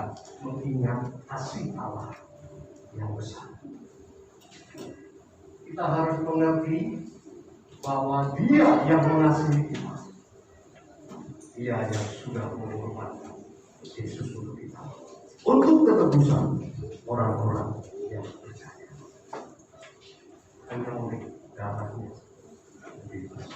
kita mengingat kasih Allah yang besar. Kita harus mengerti bahwa Dia yang mengasihi kita. Dia yang sudah mengorbankan Yesus untuk kita, untuk ketebusan orang-orang yang percaya. Melalui darahnya bebas.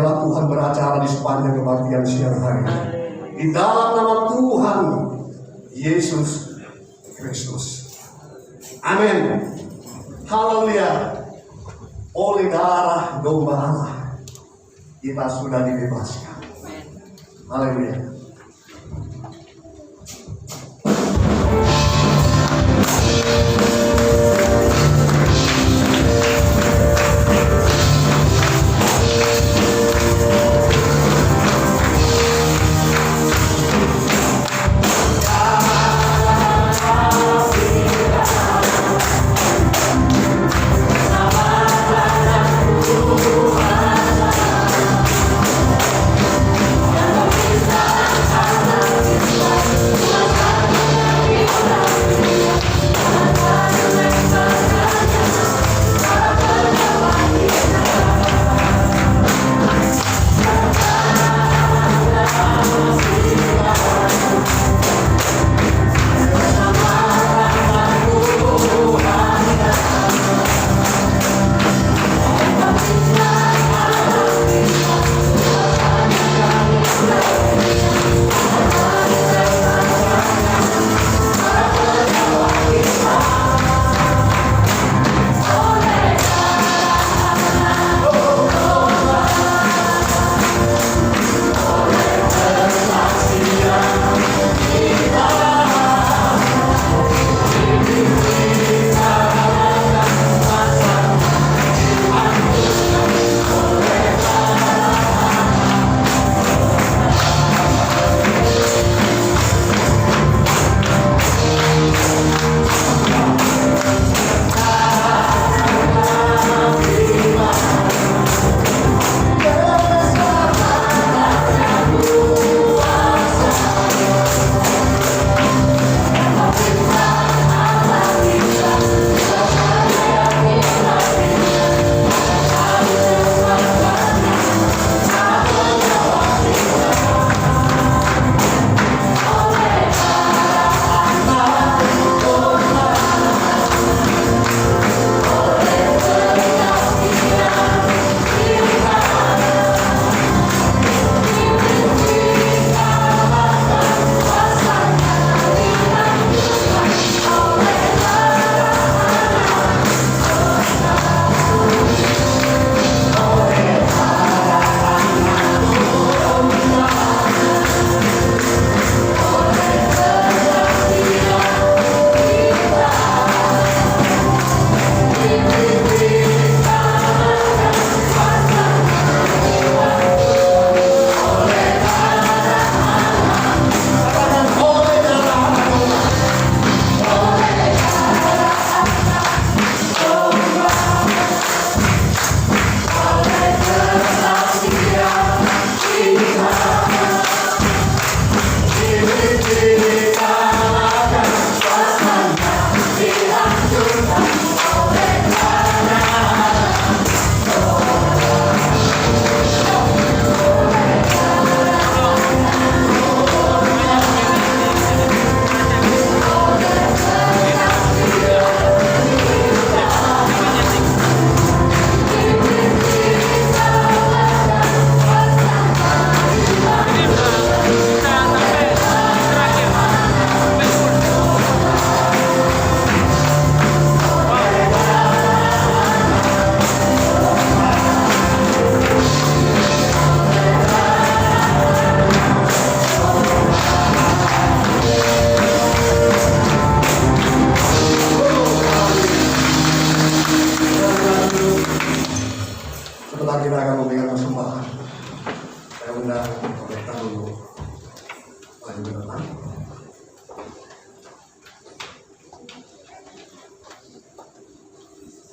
Biarlah Tuhan beracara di sepanjang kebaktian siang hari. Di dalam nama Tuhan Yesus Kristus. Amin. Haleluya. Oleh darah domba Allah kita sudah dibebaskan. Haleluya.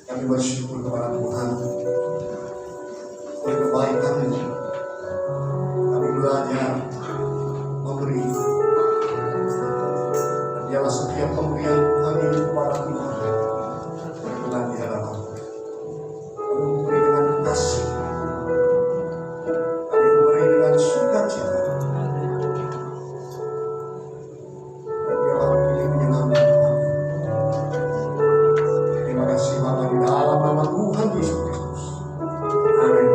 Kami bersyukur kepada Tuhan oleh kebaikan-Nya. Kami belajar memberi, dan dialah setiap pemberian kami kepada Tuhan berkenan di hadapan. Kami memberi dengan kasih, kami memberi dengan sukacita, dan dialah pilih menyenangkan kami. Terima kasih Bapa, di dalam nama Tuhan Yesus Kristus. Amin.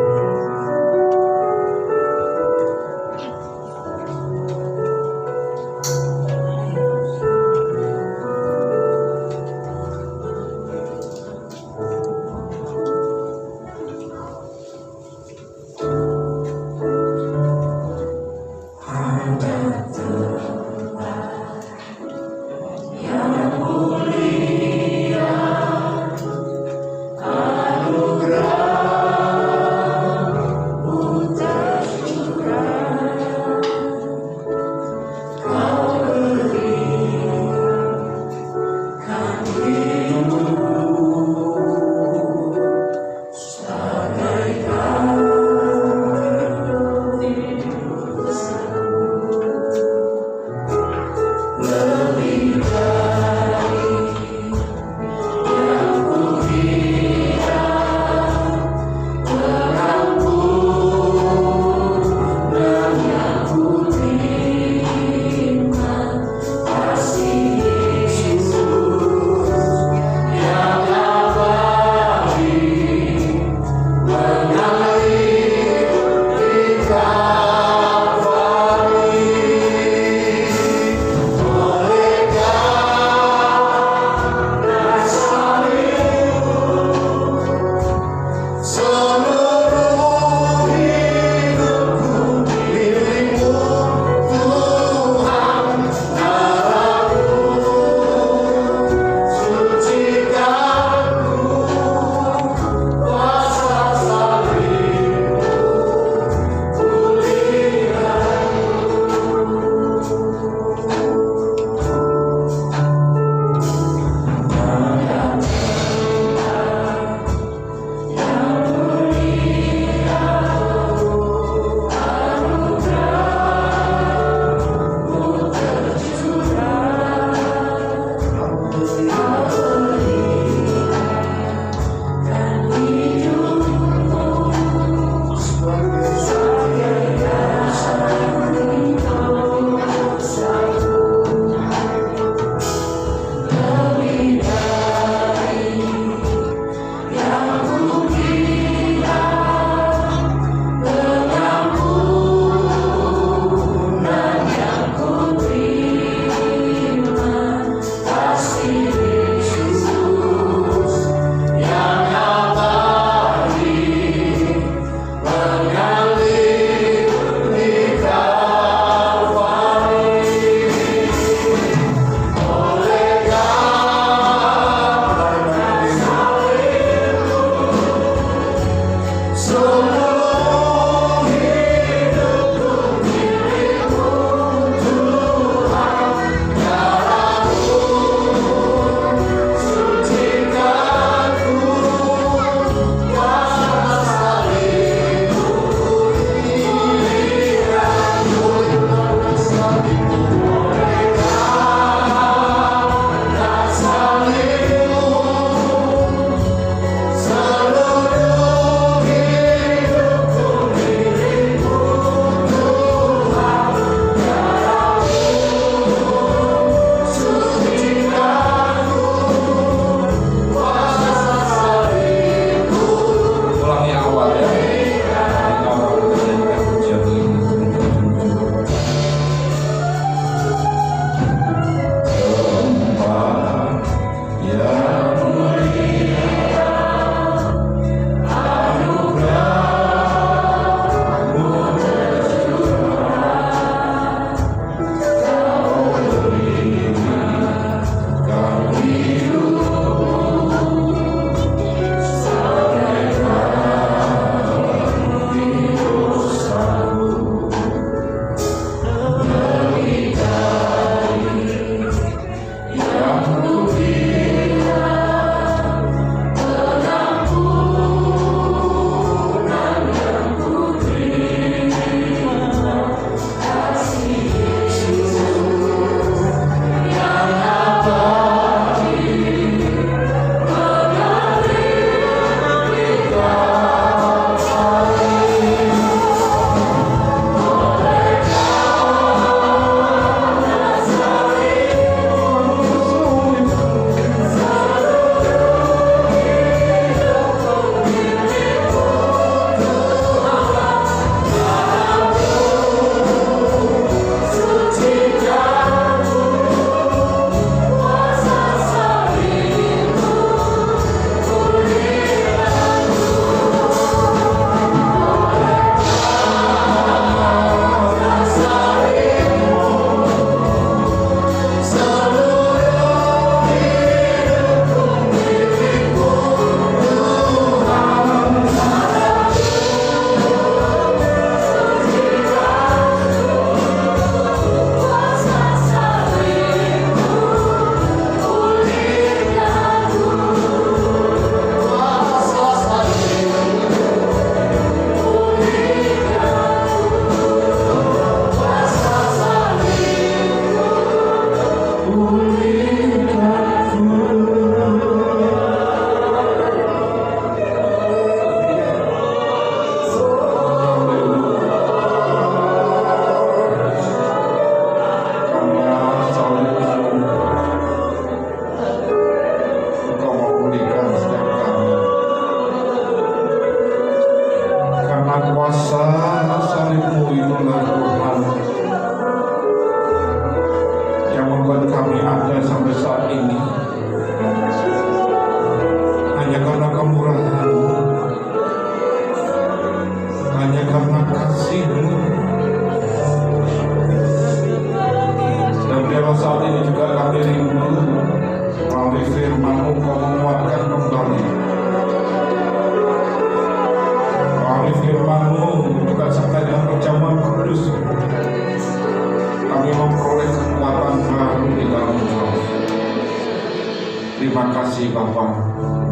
Terima kasih Bapa,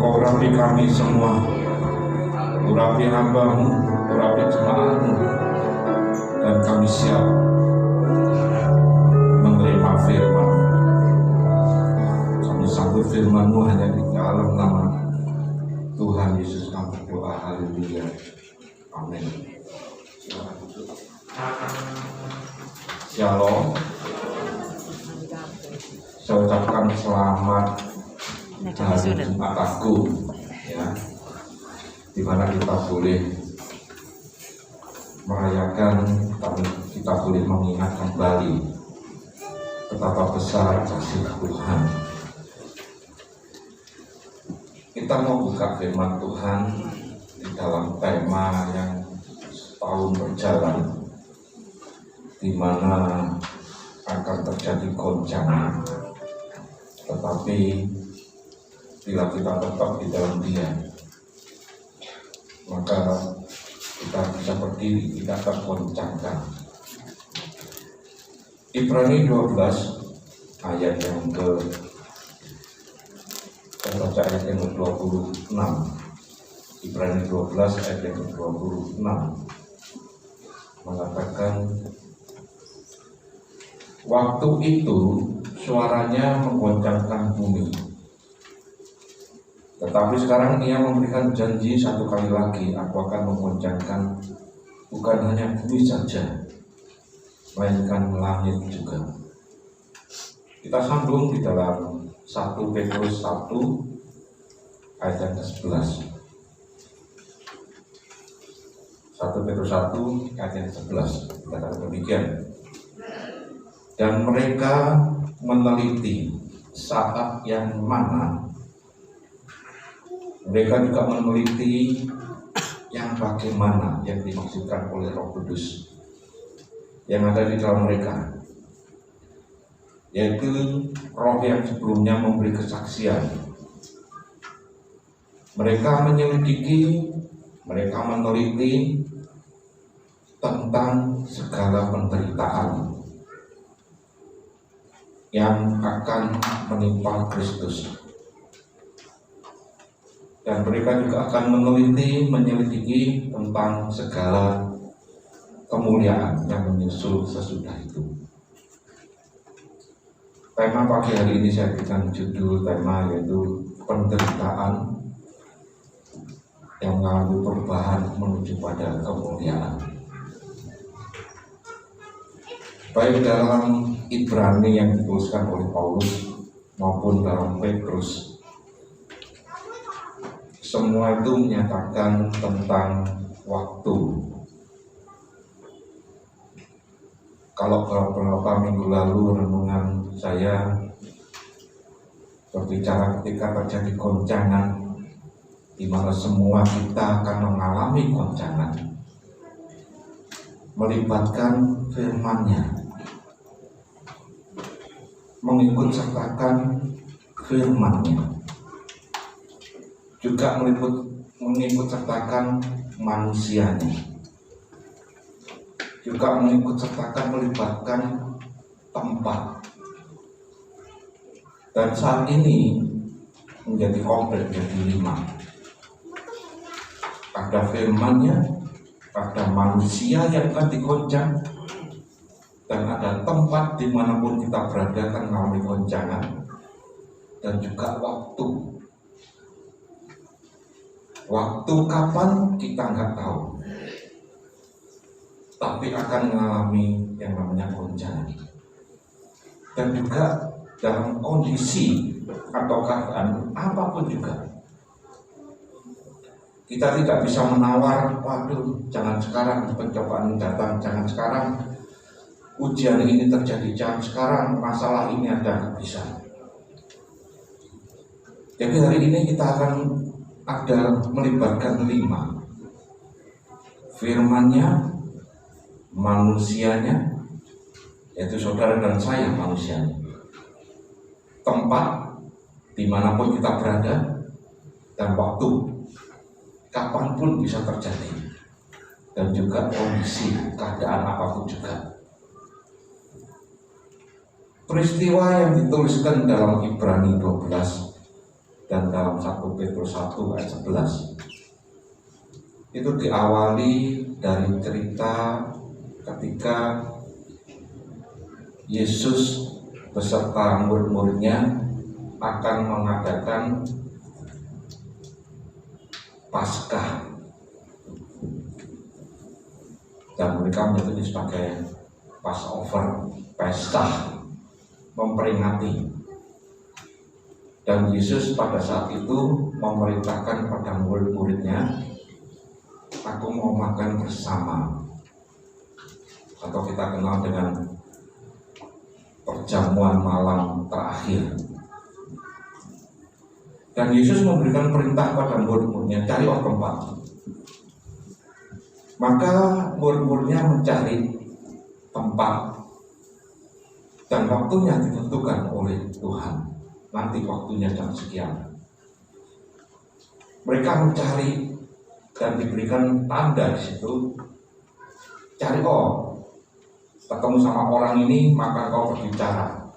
Kau urapi kami semua, urapi hamba-Mu, urapi jemaat-Mu, dan kami siap menerima firman-Mu. Kami sambut firman-Mu hanya di dalam nama Tuhan Yesus kami berdoa, haleluya, amin. Shalom. Saya ucapkan selamat hari Jumat Agung, ya, di mana kita boleh merayakan, kita boleh mengingat kembali betapa besar kasih Tuhan. Kita mau buka firman Tuhan di dalam tema yang setahun berjalan, di mana akan terjadi goncangan, tetapi bila kita tetap di dalam Dia, maka kita bisa berdiri, tidak tergoncangkan. Ibrani 12 ayat yang saya baca ayat yang ke-26. Ibrani 12 ayat yang ke-26 mengatakan, waktu itu suaranya menggoncangkan bumi, tetapi sekarang Ia memberikan janji satu kali lagi, aku akan menggoncangkan bukan hanya bumi saja, melainkan langit juga. Kita sambung di dalam 1 Petrus 1 ayat yang ke-11. 1 Petrus 1 ayat yang ke-11 katakan demikian. Dan mereka meneliti saat yang mana, mereka juga meneliti yang bagaimana yang dimaksudkan oleh Roh Kudus yang ada di dalam mereka, yaitu roh yang sebelumnya memberi kesaksian. Mereka menyelidiki, mereka meneliti tentang segala penderitaan yang akan menimpa Kristus. Dan mereka juga akan meneliti, menyelidiki tentang segala kemuliaan yang menyusul sesudah itu. Tema pagi hari ini saya berikan judul tema yaitu penderitaan yang mengalami perubahan menuju pada kemuliaan. Baik dalam Ibrani yang dituliskan oleh Paulus maupun dalam Petrus, semua itu menyatakan tentang waktu. Kalau beberapa minggu lalu renungan saya berbicara ketika terjadi goncangan, di mana semua kita akan mengalami goncangan, melibatkan firman-Nya, mengikut sertakan firman-Nya, juga mengikut sertakan manusianya, juga mengikut sertakan melibatkan tempat. Dan saat ini menjadi komplit, menjadi 5. Ada firman-Nya, ada manusia yang akan digoncang, dan ada tempat dimanapun kita berada akan mengalami goncangan, dan juga waktu. Waktu kapan kita nggak tahu, tapi akan mengalami yang namanya goncangan. Dan juga dalam kondisi atau keadaan apapun juga, kita tidak bisa menawar, waduh jangan sekarang pencobaan datang, jangan sekarang ujian ini terjadi, jangan sekarang masalah ini ada, nggak bisa. Jadi hari ini kita akan ada melibatkan 5. Firman-Nya, manusianya, yaitu saudara dan saya manusianya, tempat dimanapun kita berada, dan waktu kapanpun bisa terjadi, dan juga kondisi keadaan apapun juga. Peristiwa yang dituliskan dalam Ibrani 12 dan dalam 1 Petrus 1 ayat 11 itu diawali dari cerita ketika Yesus beserta murid-muridnya akan mengadakan Paskah, dan mereka menyebutnya sebagai Passover, pesta memperingati. Dan Yesus pada saat itu memerintahkan pada murid-muridnya, aku mau makan bersama, atau kita kenal dengan perjamuan malam terakhir. Dan Yesus memberikan perintah pada murid-muridnya, cari tempat. Maka murid-muridnya mencari tempat, dan waktunya ditentukan oleh Tuhan. Nanti waktunya jam sekian. Mereka mencari dan diberikan tanda di situ. Cari, ketemu sama orang ini maka kau berbicara.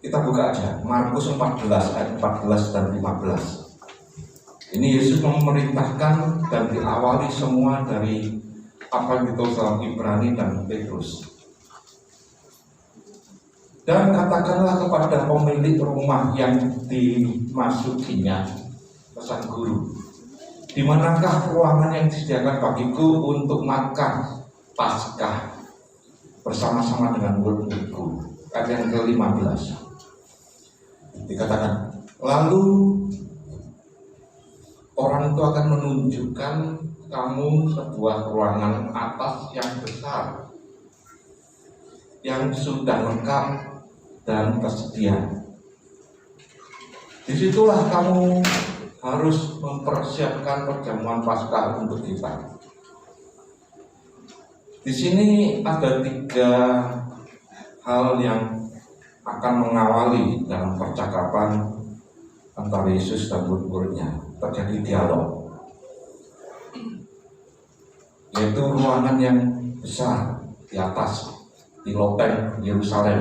Kita buka aja Markus 14 ayat 14 dan 15. Ini Yesus memerintahkan dan diawali semua dari apa yang ditulis dalam Ibrani dan Petrus. Dan katakanlah kepada pemilik rumah yang dimasukinya, pesan guru, di manakah ruangan yang disediakan bagiku untuk makan Paskah bersama-sama dengan murid-muridku? Ayat yang ke-15 dikatakan, lalu orang itu akan menunjukkan kamu sebuah ruangan atas yang besar, yang sudah lengkap dan tersedia. Disitulah kamu harus mempersiapkan perjamuan Paskah untuk kita. Di sini ada 3 hal yang akan mengawali dalam percakapan antara Yesus dan murid-muridnya. Terjadi dialog, yaitu ruangan yang besar di atas, di loteng Yerusalem,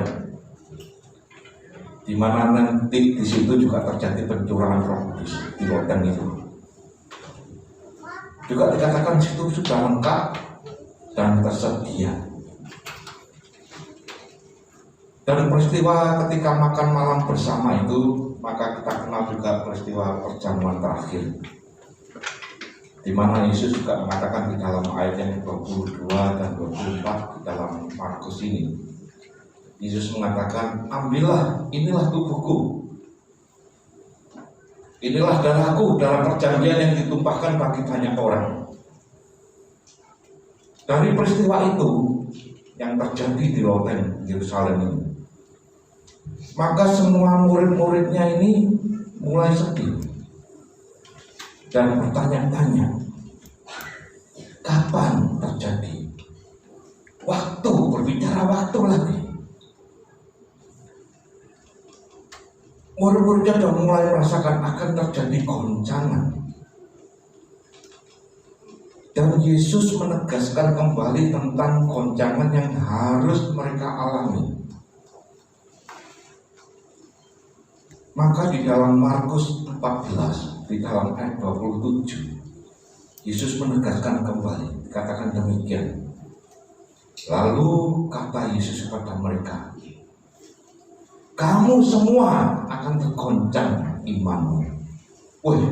di mana nanti di situ juga terjadi pencurahan Roh Kudus di loteng itu. Juga dikatakan situ sudah lengkap dan tersedia. Dan peristiwa ketika makan malam bersama itu, maka kita kenal juga peristiwa perjamuan terakhir, di mana Yesus juga mengatakan di dalam ayat yang 22 dan 24 di dalam Markus ini. Yesus mengatakan, ambillah, inilah tubuhku, inilah darahku dalam perjanjian yang ditumpahkan bagi banyak orang. Dari peristiwa itu yang terjadi di loteng Yerusalem ini, maka semua murid-muridnya ini mulai sedih dan bertanya-tanya, kapan terjadi? Waktu, berbicara waktu lagi. Murid-muridnya sudah mulai merasakan akan terjadi goncangan. Dan Yesus menegaskan kembali tentang goncangan yang harus mereka alami. Maka di dalam Markus 14, di dalam ayat 27, Yesus menegaskan kembali, dikatakan demikian. Lalu kata Yesus kepada mereka, kamu semua akan tergoncang imanmu. Wih,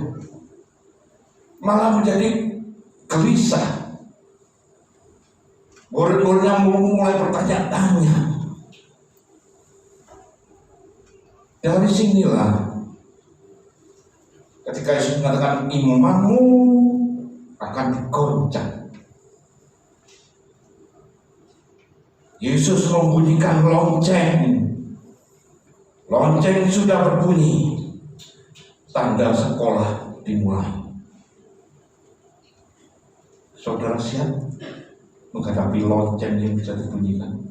malah menjadi gelisah. Murid-muridnya mulai bertanya-tanya. Dari sinilah ketika Yesus mengatakan imanmu akan digoncang, Yesus membunyikan lonceng. Lonceng sudah berbunyi, tanda sekolah dimulai. Saudara siap menghadapi lonceng yang bisa dibunyikan?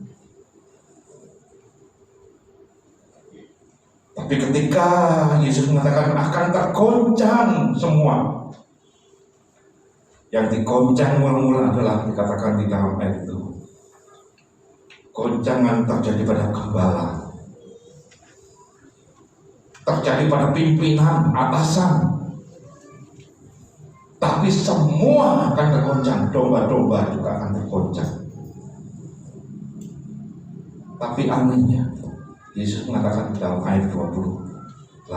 Tapi ketika Yesus mengatakan akan tergoncang semua, yang digoncang mula-mula adalah dikatakan di dalam ayat itu, goncangan terjadi pada gembala, terjadi pada pimpinan, atasan. Tapi semua akan tergoncang, domba-domba juga akan tergoncang. Tapi anehnya, Yesus mengatakan di dalam ayat 28,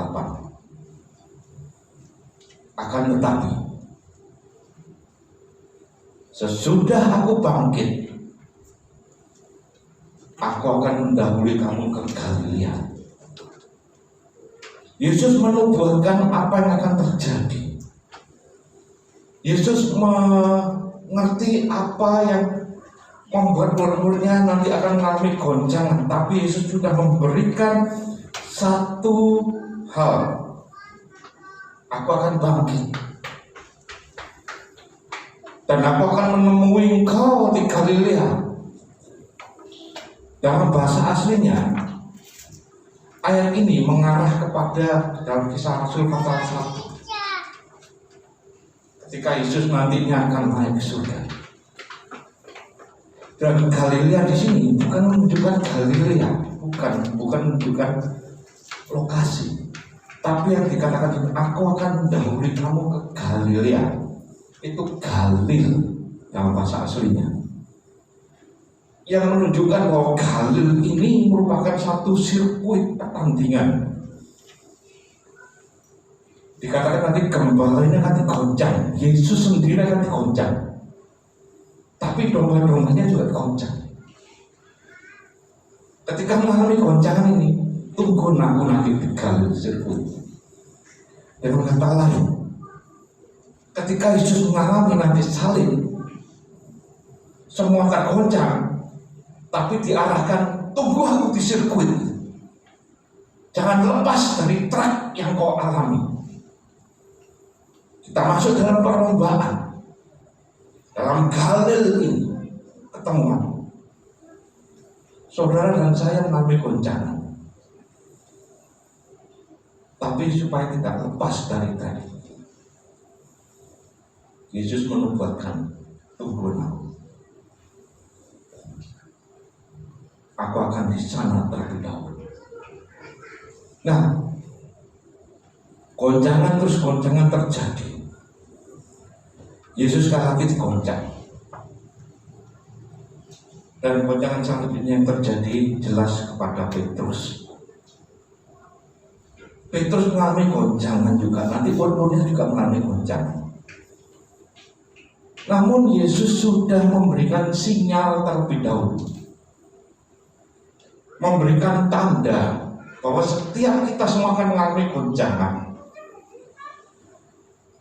akan tetapi sesudah aku bangkit, aku akan mendahului kamu ke Galilea. Yesus menubuhkan apa yang akan terjadi. Yesus mengerti apa yang membuat murid-muridnya nanti akan mengalami goncangan. Tapi Yesus sudah memberikan satu hal. Aku akan bangkit, dan aku akan menemui engkau di Galilea. Dalam bahasa aslinya, ayat ini mengarah kepada dalam Kisah Rasul pasal 1. Ketika Yesus nantinya akan naik ke surga. Dan Galilea di sini bukan menunjukkan Galilea, bukan menunjukkan lokasi. Tapi yang dikatakan, aku akan mendahului kamu ke Galilea. Itu Galil dalam bahasa aslinya, yang menunjukkan bahwa Galil ini merupakan satu sirkuit pertandingan. Dikatakan nanti gembalanya akan digoncang, Yesus sendiri akan digoncang, tapi domba-dombanya juga digoncang. Ketika mengalami goncangan ini, tunggu aku nanti di Galil sirkuit. Dan kata lain, ketika Yesus mengalami nanti salib, semua tergoncang, tapi diarahkan, tunggu aku di sirkuit. Jangan lepas dari trek yang kau alami. Kita masuk dalam perlombaan, dalam Galil ini, ketemuan. Saudara dan saya mengalami goncangan. tapi supaya tidak lepas dari tadi. Yesus menubuatkan, tunggulah, aku akan di sana terlebih dahulu. Nah, goncangan terus goncangan terjadi. Yesus sekali lagi digoncang. Dan goncangan selanjutnya yang terjadi jelas kepada Petrus. Petrus mengalami goncangan juga, nanti pun-punnya juga mengalami goncangan. Namun Yesus sudah memberikan sinyal terlebih dahulu, memberikan tanda bahwa setiap kita semua akan mengalami goncangan.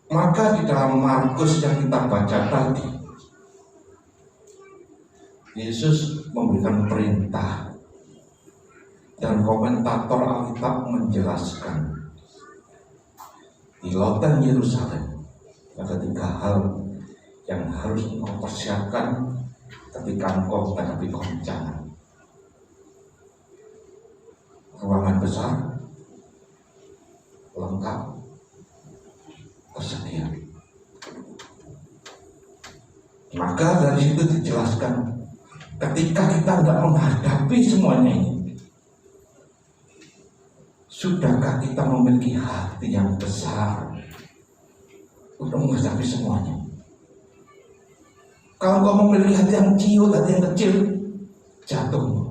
Maka di dalam Markus yang kita baca tadi, Yesus memberikan perintah, dan komentator Alkitab menjelaskan di lautan Yerusalem ada 3 hal yang harus engkau persiapkan ketika engkau menghadapi goncangan. Ruangan besar, lengkap, tersedia. Maka dari situ dijelaskan, ketika kita tidak menghadapi semuanya ini, sudahkah kita memiliki hati yang besar untuk menghadapi semuanya? Kalau kau memiliki hati yang ciut, hati yang kecil, jatuh.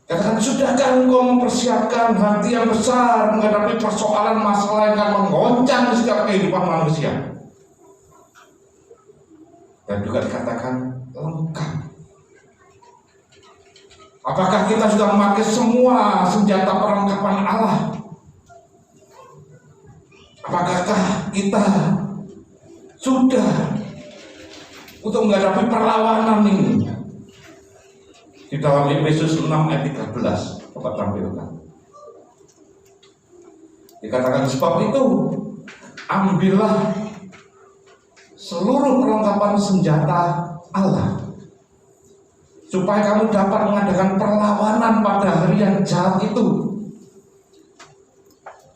Katakan, sudahkah engkau mempersiapkan hati yang besar menghadapi persoalan masalah yang akan menggoncang setiap kehidupan manusia? Dan juga dikatakan lengkap. Apakah kita sudah memakai semua senjata perlengkapan Allah? Apakah kita sudah untuk menghadapi perlawanan ini? Di dalam Efesus 6 ayat 13 Bapak tampilkan. Dikatakan, sebab itu ambillah seluruh perlengkapan senjata Allah, supaya kamu dapat mengadakan perlawanan pada hari yang jahat itu,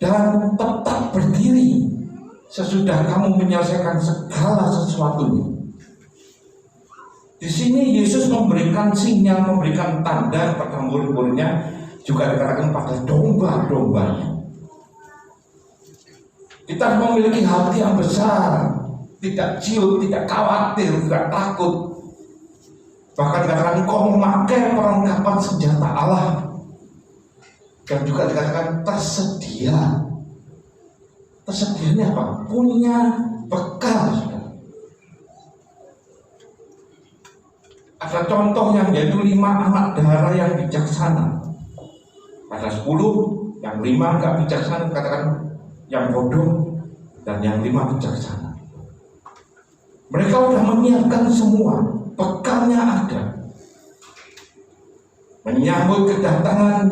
dan tetap berdiri sesudah kamu menyelesaikan segala sesuatunya. Di sini Yesus memberikan sinyal, memberikan tanda kepada murid-muridnya, juga dikatakan pada domba-dombanya. Kita memiliki hati yang besar, tidak ciut, tidak khawatir, tidak takut. Bahkan dikatakan kau memakai perlengkapan senjata Allah, dan juga dikatakan tersedia. Tersedianya apa? Punya bekal. Ada contohnya, yaitu 5 anak dara yang bijaksana. Ada 10, yang 5 gak bijaksana, dikatakan yang bodoh, dan yang 5 bijaksana. Mereka sudah menyiapkan semua, bekalnya ada, menyambut kedatangan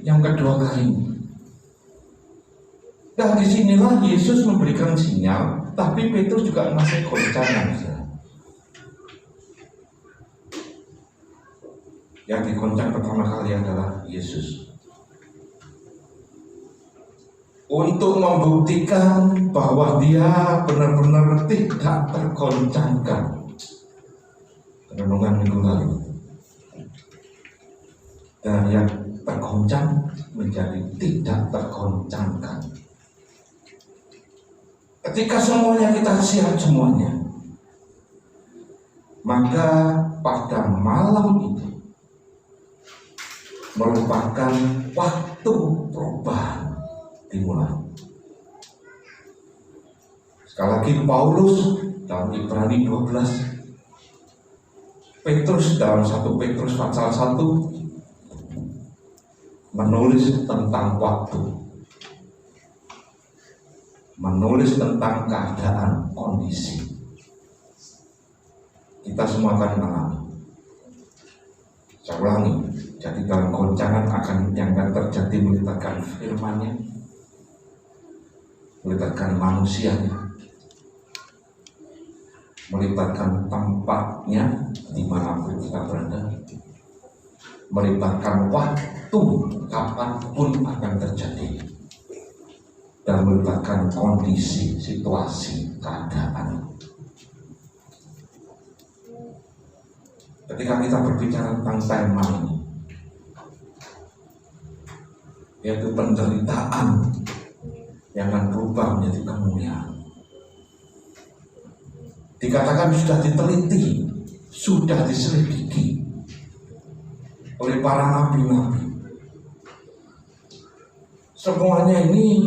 yang kedua kali. Dan disinilah Yesus memberikan sinyal, tapi Petrus juga masih goncangan. Yang digoncang pertama kali adalah Yesus, untuk membuktikan bahwa dia benar-benar tidak tergoncangkan. Renungan minggu lalu, dan yang tergoncang menjadi tidak tergoncangkan. Ketika semuanya kita siap semuanya, maka pada malam itu merupakan waktu perubahan dimulai. Sekali lagi Paulus dalam Ibrani 12, Petrus dalam 1 Petrus pasal 1 menulis tentang waktu, menulis tentang keadaan, kondisi. Kita semua akan mengalami. Saya ulangi, jadi dalam goncangan yang akan terjadi melibatkan firman-Nya, melibatkan manusianya, melibatkan tempatnya dimanapun kita berada, melibatkan waktu kapanpun akan terjadi, dan melibatkan kondisi, situasi, keadaan. Ketika kita berbicara tentang tema ini, yaitu penderitaan yang akan berubah menjadi kemuliaan, dikatakan sudah diteliti, sudah diselidiki oleh para nabi-nabi. Semuanya ini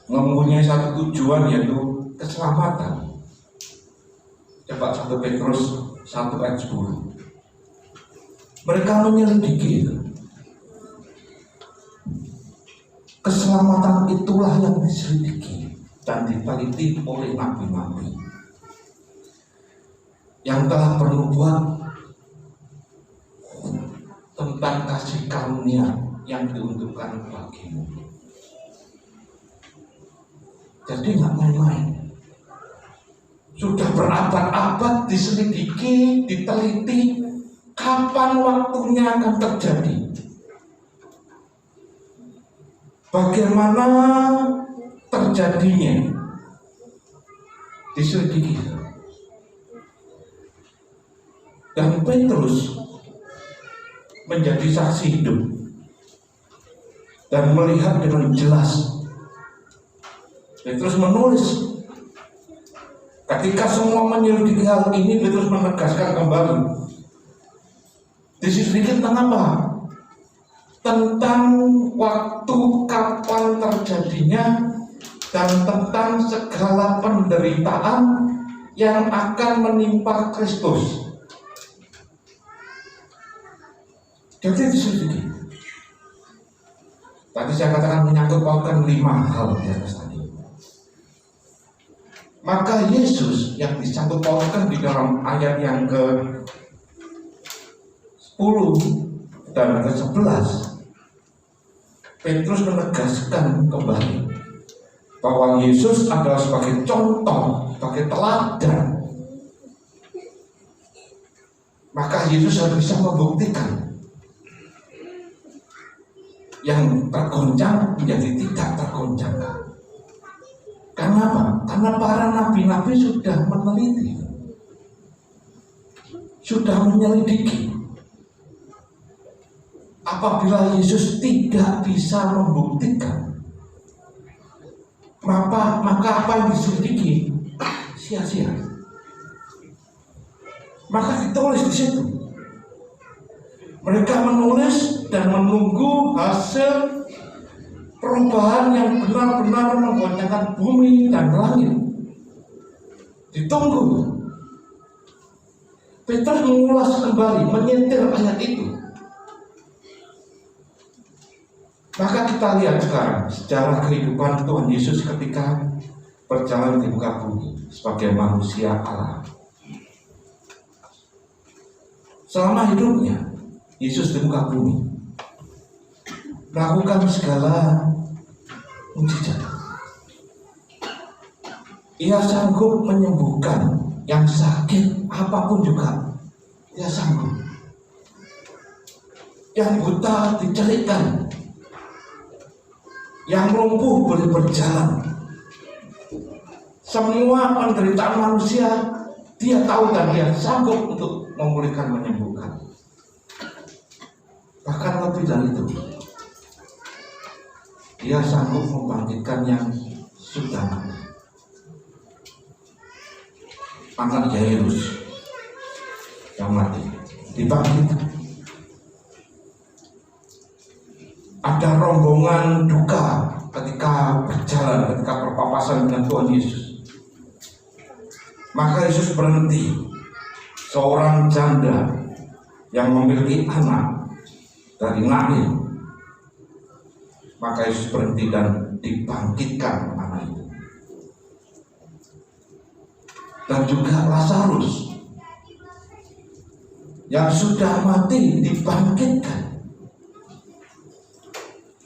mempunyai satu tujuan, yaitu keselamatan. Coba 1 Petrus 1 ayat 10. Mereka menyelidiki itu. Keselamatan itulah yang diselidiki dan diteliti oleh nabi-nabi yang telah bernubuat tentang kasih karunia yang diuntukkan bagimu. Jadi nggak main-main. Sudah berabad-abad diselidiki, diteliti, kapan waktunya akan terjadi, bagaimana terjadinya, diselidiki. Dan Petrus menjadi saksi hidup dan melihat dengan jelas. Petrus menulis, ketika semua menyelidiki hal ini, Petrus menegaskan kembali. Diselidiki tentang apa? Tentang waktu kapan terjadinya dan tentang segala penderitaan yang akan menimpa Kristus. Jadi diselidiki. Tadi saya katakan menyangkut pautkan 5 hal di atas tadi. Maka Yesus yang disangkut pautkan di dalam ayat yang ke-10 dan ke-11, Petrus menegaskan kembali bahwa Yesus adalah sebagai contoh, sebagai teladan. Maka Yesus harus bisa membuktikan yang tergoncang menjadi tidak tergoncangkan. Karena apa? Karena para nabi-nabi sudah meneliti, sudah menyelidiki. Apabila Yesus tidak bisa membuktikan, maka apa yang diselidiki sia-sia. Maka ditulis di situ. Mereka menulis dan menunggu hasil perubahan yang benar-benar menggoncangkan bumi dan langit. Ditunggu. Petrus mengulas kembali, menyentil ayat itu. Maka kita lihat sekarang sejarah kehidupan Tuhan Yesus ketika berjalan di muka bumi sebagai manusia Allah. Selama hidupnya Yesus di muka bumi melakukan segala mujizat. Ia sanggup menyembuhkan yang sakit apapun juga. Ia sanggup. Yang buta dicelikkan, yang lumpuh boleh berjalan. Semua penderitaan manusia dia tahu dan dia sanggup untuk memulihkan, menyembuhkan. Bahkan lebih dari itu, dia sanggup membangkitkan yang sudah mati. Anak Jairus yang mati dibangkitkan. Ada rombongan duka ketika berjalan, ketika berpapasan dengan Tuhan Yesus. Maka Yesus berhenti. Seorang janda yang memiliki anak dari Nain, maka Yesus berhenti dan dibangkitkan anak itu. Dan juga Lazarus yang sudah mati dibangkitkan.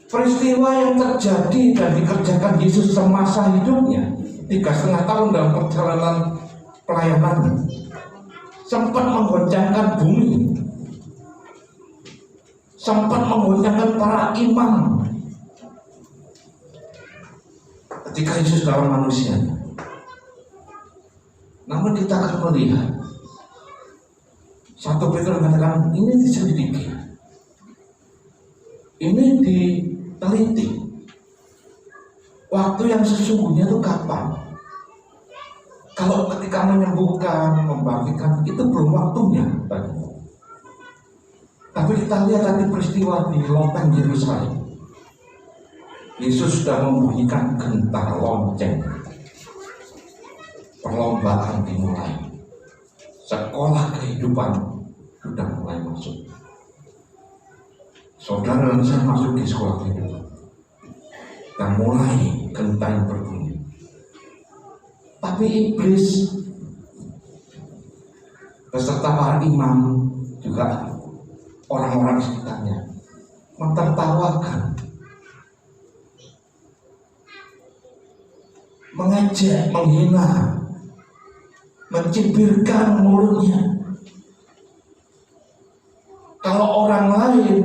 Peristiwa yang terjadi dan dikerjakan Yesus semasa hidupnya 3,5 tahun dalam perjalanan pelayanannya sempat menggoncangkan bumi. sempat menggoncangkan para imam ketika Yesus dalam manusianya. Namun kita akan melihat 1 Petrus mengatakan ini diselidiki, ini diteliti. Waktu yang sesungguhnya itu kapan? Kalau ketika menyembuhkan, membangkitkan, itu belum waktunya. Tapi kita lihat tadi peristiwa di loteng Yerusalem. Yesus sudah membunyikan gentar lonceng. Perlombaan dimulai. Sekolah kehidupan sudah mulai masuk. Saudara dan saya masuk di sekolah kehidupan. Dan mulai gentang berbunyi. Tapi iblis beserta para imam juga orang-orang sekitarnya mentertawakan, mengejek, menghina, mencibirkan mulutnya. Kalau orang lain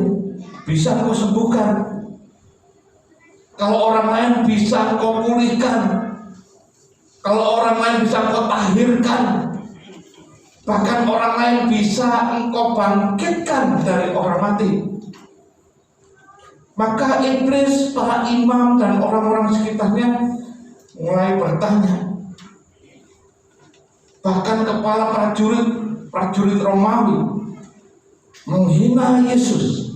bisa kau sembuhkan, kalau orang lain bisa kau pulihkan, kalau orang lain bisa engkau tahirkan, bahkan orang lain bisa engkau bangkitkan dari orang mati, maka iblis, para imam dan orang-orang sekitarnya mulai bertanya. Bahkan kepala prajurit Romawi menghina Yesus.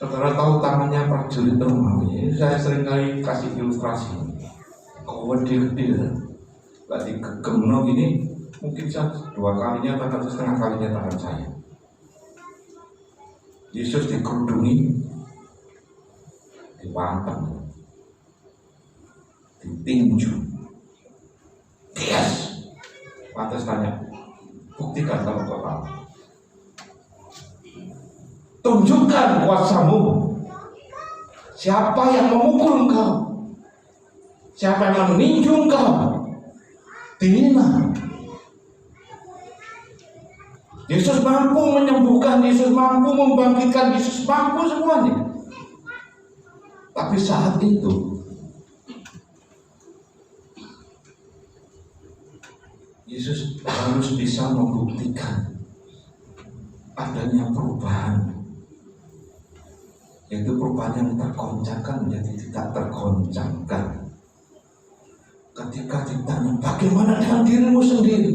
Saudara tahu tangannya prajurit Romawi, saya sering kali kasih ilustrasi. Gede-gede, berarti kegemno gini, mungkin 2 kalinya atau 1,5 kalinya tangan saya. Yesus dikerudungi, dipampang, ditinju, yes. Pantas tanya, buktikan kalau kau tahu. Tunjukkan kuasamu. Siapa yang memukul engkau? Siapa yang meninju engkau? Dihina. Yesus mampu menyembuhkan, Yesus mampu membangkitkan, Yesus mampu semuanya. Tapi saat itu Yesus harus bisa membuktikan adanya perubahan, yaitu perubahan yang tergoncangkan menjadi tidak tergoncangkan. Ketika ditanya, bagaimana dengan dirimu sendiri?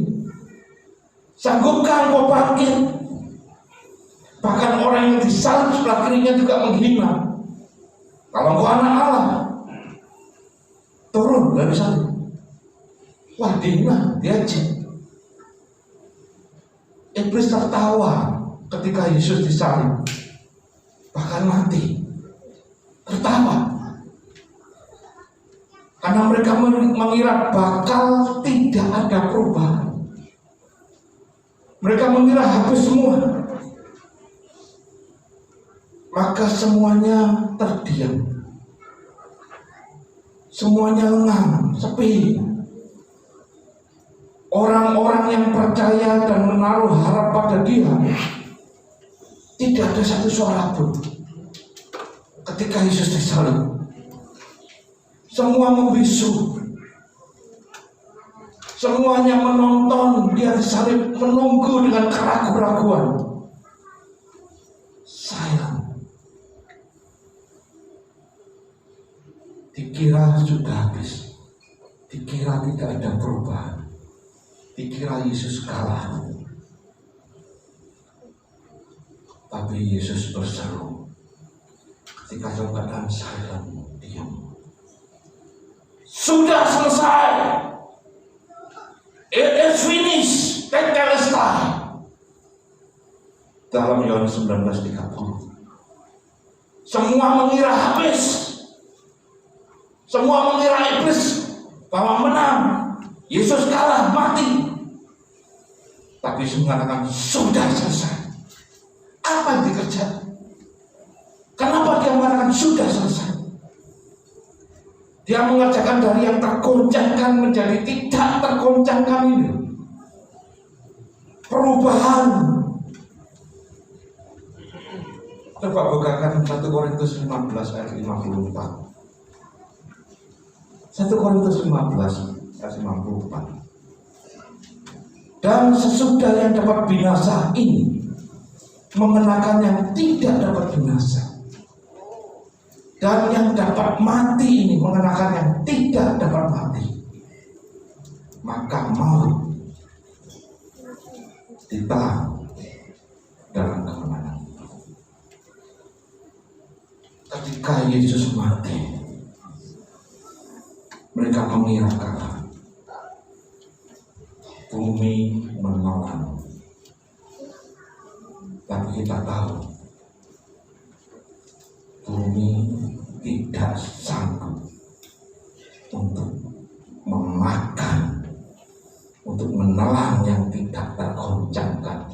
Sanggupkah engkau bangkit? Bahkan orang yang disalib sebelah kirinya juga menghina. Kalau engkau anak Allah, turun dari salib. Wah, dihina, diajak. Iblis tertawa ketika Yesus disalib, bahkan mati. Tertawa karena mereka mengira bakal tidak ada perubahan. Mereka mengira habis semua. Maka semuanya terdiam, semuanya lengang, sepi. Orang-orang yang percaya dan menaruh harap pada Dia, tidak ada satu suara pun ketika Yesus disalib. Semua membisu, semuanya menonton Dia disalib, menunggu dengan keraguan-keraguan. Silent. Dikira sudah habis, dikira tidak ada perubahan, dikira Yesus kalah. Tapi Yesus berseru ketika dalam keadaan silent, diam. Sudah selesai. It is finished. Tetelestai. Dalam Yohanes 19:30. Semua mengira habis. Semua mengira iblis bahwa menang. Yesus kalah, mati. Tapi Yesus mengatakan sudah selesai. Apa yang dikerjakan? Kenapa Dia mengatakan sudah selesai? Dia mengerjakan dari yang tergoncangkan menjadi tidak tergoncangkan ini. Perubahan Coba bukakan 1 Korintus 15 ayat 54. 1 Korintus 15 ayat 54. Dan sesudah yang dapat binasa ini mengenakan yang tidak dapat binasa, dan yang dapat mati ini mengenakan yang tidak dapat mati, maka maut ditelan dalam kemenangan. Ketika Yesus mati, mereka mengira kalah. Bumi menelan. Tapi kita tahu bumi tidak sanggup untuk memakan, untuk menelan yang tidak tergoncangkan.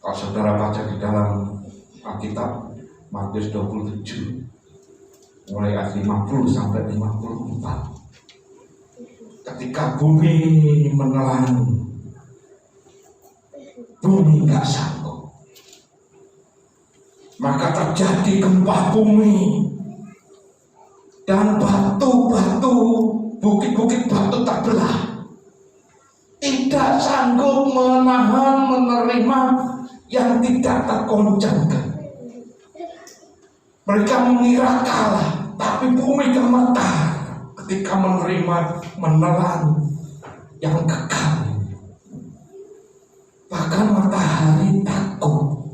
Kalau saudara baca di dalam Alkitab Matius 27 mulai ayat 50 sampai 54, ketika bumi menelan, bumi gak sanggup, maka terjadi gempa bumi, dan batu-batu, bukit-bukit batu terbelah, tidak sanggup menahan, menerima yang tidak tergoncangkan. Mereka mengira kalah, tapi bumi gemetar ketika menerima, menelan yang kekal. Bahkan matahari takut,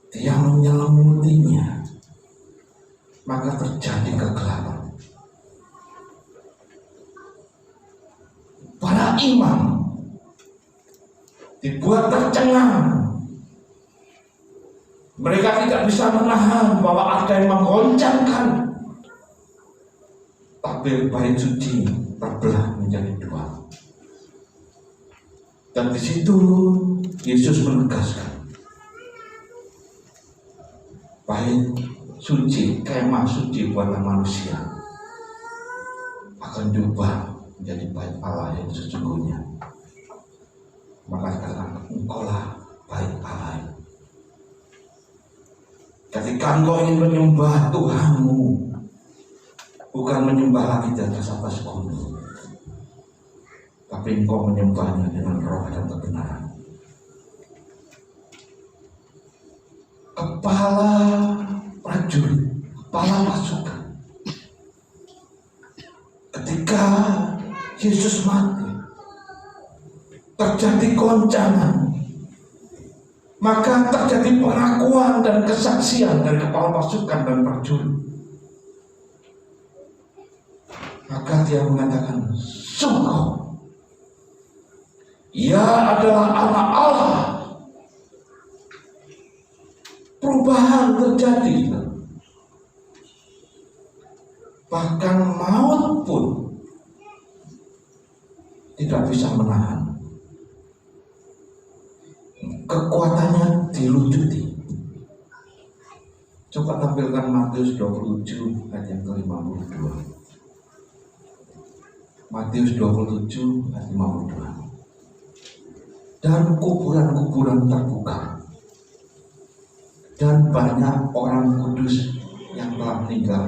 dia menyelimutinya, maka terjadi kegelapan. Para imam dibuat tercengang. Mereka tidak bisa menahan bahwa ada yang menggoncangkan. Tabir bait suci terbelah menjadi 2. Dan di situ Yesus menegaskan, bait suci, kemah suci buatan manusia akan diubah menjadi bait Allah yang sesungguhnya. Maka katakan, engkaulah bait Allah. Ketika engkau ingin menyembah Tuhanmu, bukan menyembah lagi di atas gunung, tapi engkau menyembahnya dengan roh dan kebenaran. Kepala prajurit, kepala pasukan, ketika Yesus mati, terjadi goncangan, maka terjadi pengakuan dan kesaksian dari kepala pasukan dan prajurit. Maka dia mengatakan, sungguh ia adalah anak Allah. Perubahan terjadi. Bahkan maut pun tidak bisa menahan. Kekuatannya dilucuti. Coba tampilkan Matius 27 ayat yang ke-52. Matius 27 ayat 52. Dan kuburan-kuburan terbuka, dan banyak orang kudus yang telah meninggal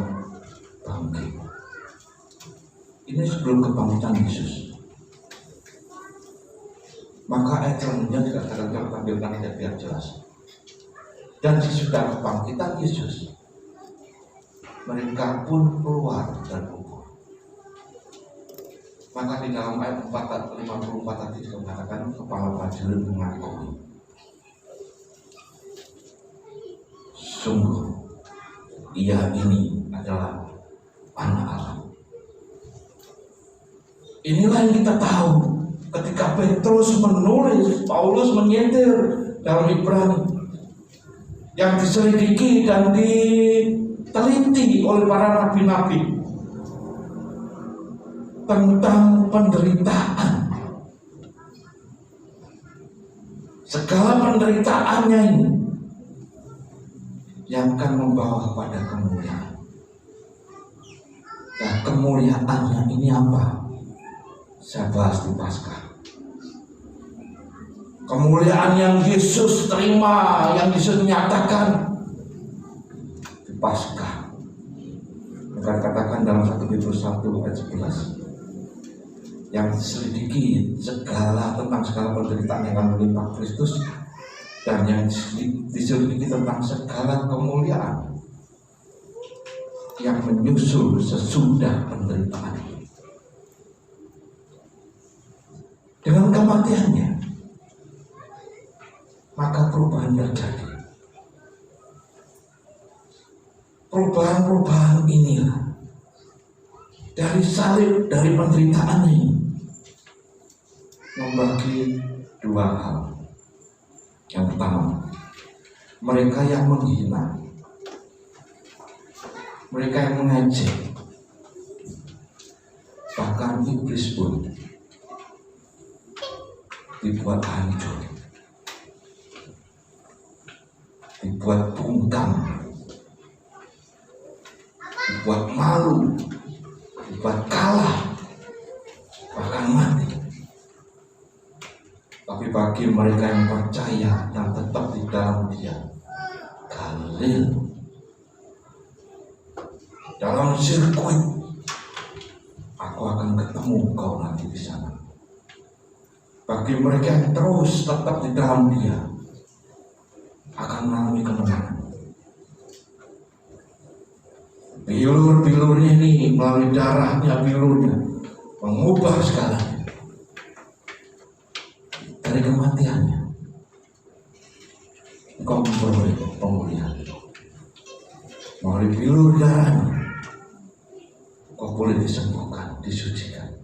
bangkit. Ini sebelum kebangkitan Yesus. Maka ayat selanjutnya dikatakan, kalau tampilkan ayat biar jelas. Dan sesudah kebangkitan Yesus, mereka pun keluar dari kubur. Maka di dalam ayat 54 tadi dikatakan, kepala prajurit mengakui, sungguh ia ini adalah anak Allah. Inilah yang kita tahu ketika Petrus menulis, Paulus menyindir dalam Ibrani, yang diselidiki dan diteliti oleh para nabi-nabi tentang penderitaan. Segala penderitaannya ini yang akan membawa kepada kemuliaan. Dan kemuliaannya ini apa? Saya bahas di Paskah. kemuliaan yang Yesus terima, yang Yesus nyatakan di Paskah. Maka katakan dalam 1 Petrus 1 ayat 11, yang diselidiki tentang segala penderitaan yang akan menimpa Kristus, dan yang diselidiki tentang segala kemuliaan yang menyusul sesudah penderitaan. Dengan kematiannya, maka perubahan terjadi. Perubahan-perubahan inilah dari salib, dari penderitaan ini, membagi dua hal. Yang pertama, mereka yang menghina, mereka yang mengejek, bahkan iblis pun dibuat hancur, dibuat bungkam, dibuat malu, dibuat kalah, bahkan mati. Tapi bagi mereka yang percaya dan tetap di dalam Dia, Galil, dalam sirkuit, aku akan ketemu kau nanti di sana. Bagi mereka yang terus tetap di dalam Dia, akan mengalami kemenangan. Bilur-bilurnya ini melalui darahnya, bilurnya mengubah segalanya. Dari kematiannya, engkau memperoleh pemulihan. Melalui bilur darahnya, engkau boleh disembuhkan, disucikan.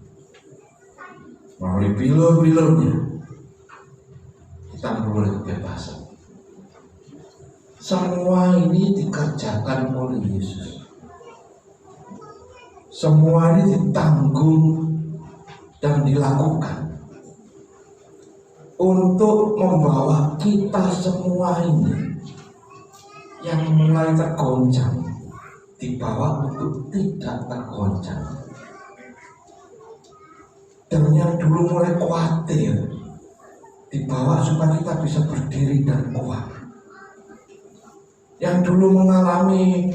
Melalui bilur-bilurnya, kita memperoleh kebebasan. Semua ini dikerjakan oleh Yesus. Semua ini ditanggung dan dilakukan untuk membawa kita semua ini yang mulai tergoncang, dibawa untuk tidak tergoncang. Dan yang dulu mulai khawatir, dibawa supaya kita bisa berdiri dan kuat. Yang dulu mengalami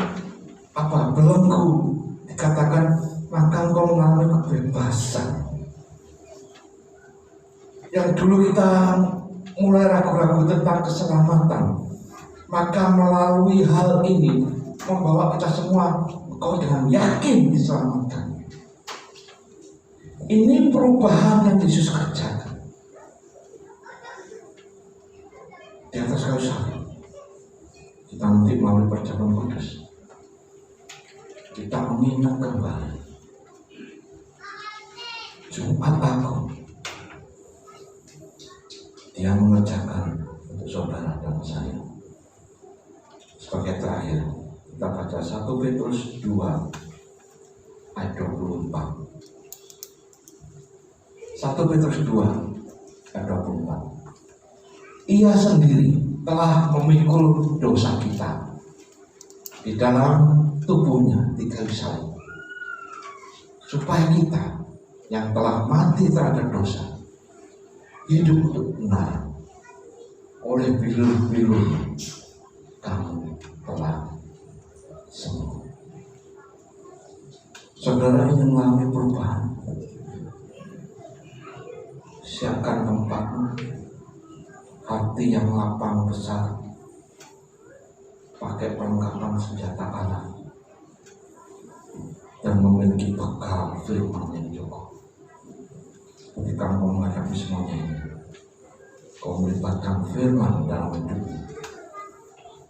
belenggu, dikatakan maka engkau mengalami kebebasan. Yang dulu kita mulai ragu-ragu tentang keselamatan, maka melalui hal ini membawa kita semua engkau dengan yakin diselamatkan. Ini perubahan yang Yesus kerjakan di atas kayu salib. Kita nanti melalui perjamuan kudus, kita mengingat kembali Jumat Agung. Dia mengerjakan untuk saudara dan saya. Sebagai terakhir, kita baca 1 Petrus 2 ayat 24. 1 Petrus 2 ayat 24. Ia sendiri telah memikul dosa kita di dalam tubuhnya di kayu salib, supaya kita yang telah mati terhadap dosa hidup untuk benar. Oleh bilur-bilur kamu telah sembuh. Saudara ingin mengalami perubahan, siapkan tempatmu, hati yang lapang besar, pakai perlengkapan senjata Allah, dan memiliki bekal firman yang cukup. Ketika kau menghadapi semuanya ini, kau melibatkan firman dalam hidupmu,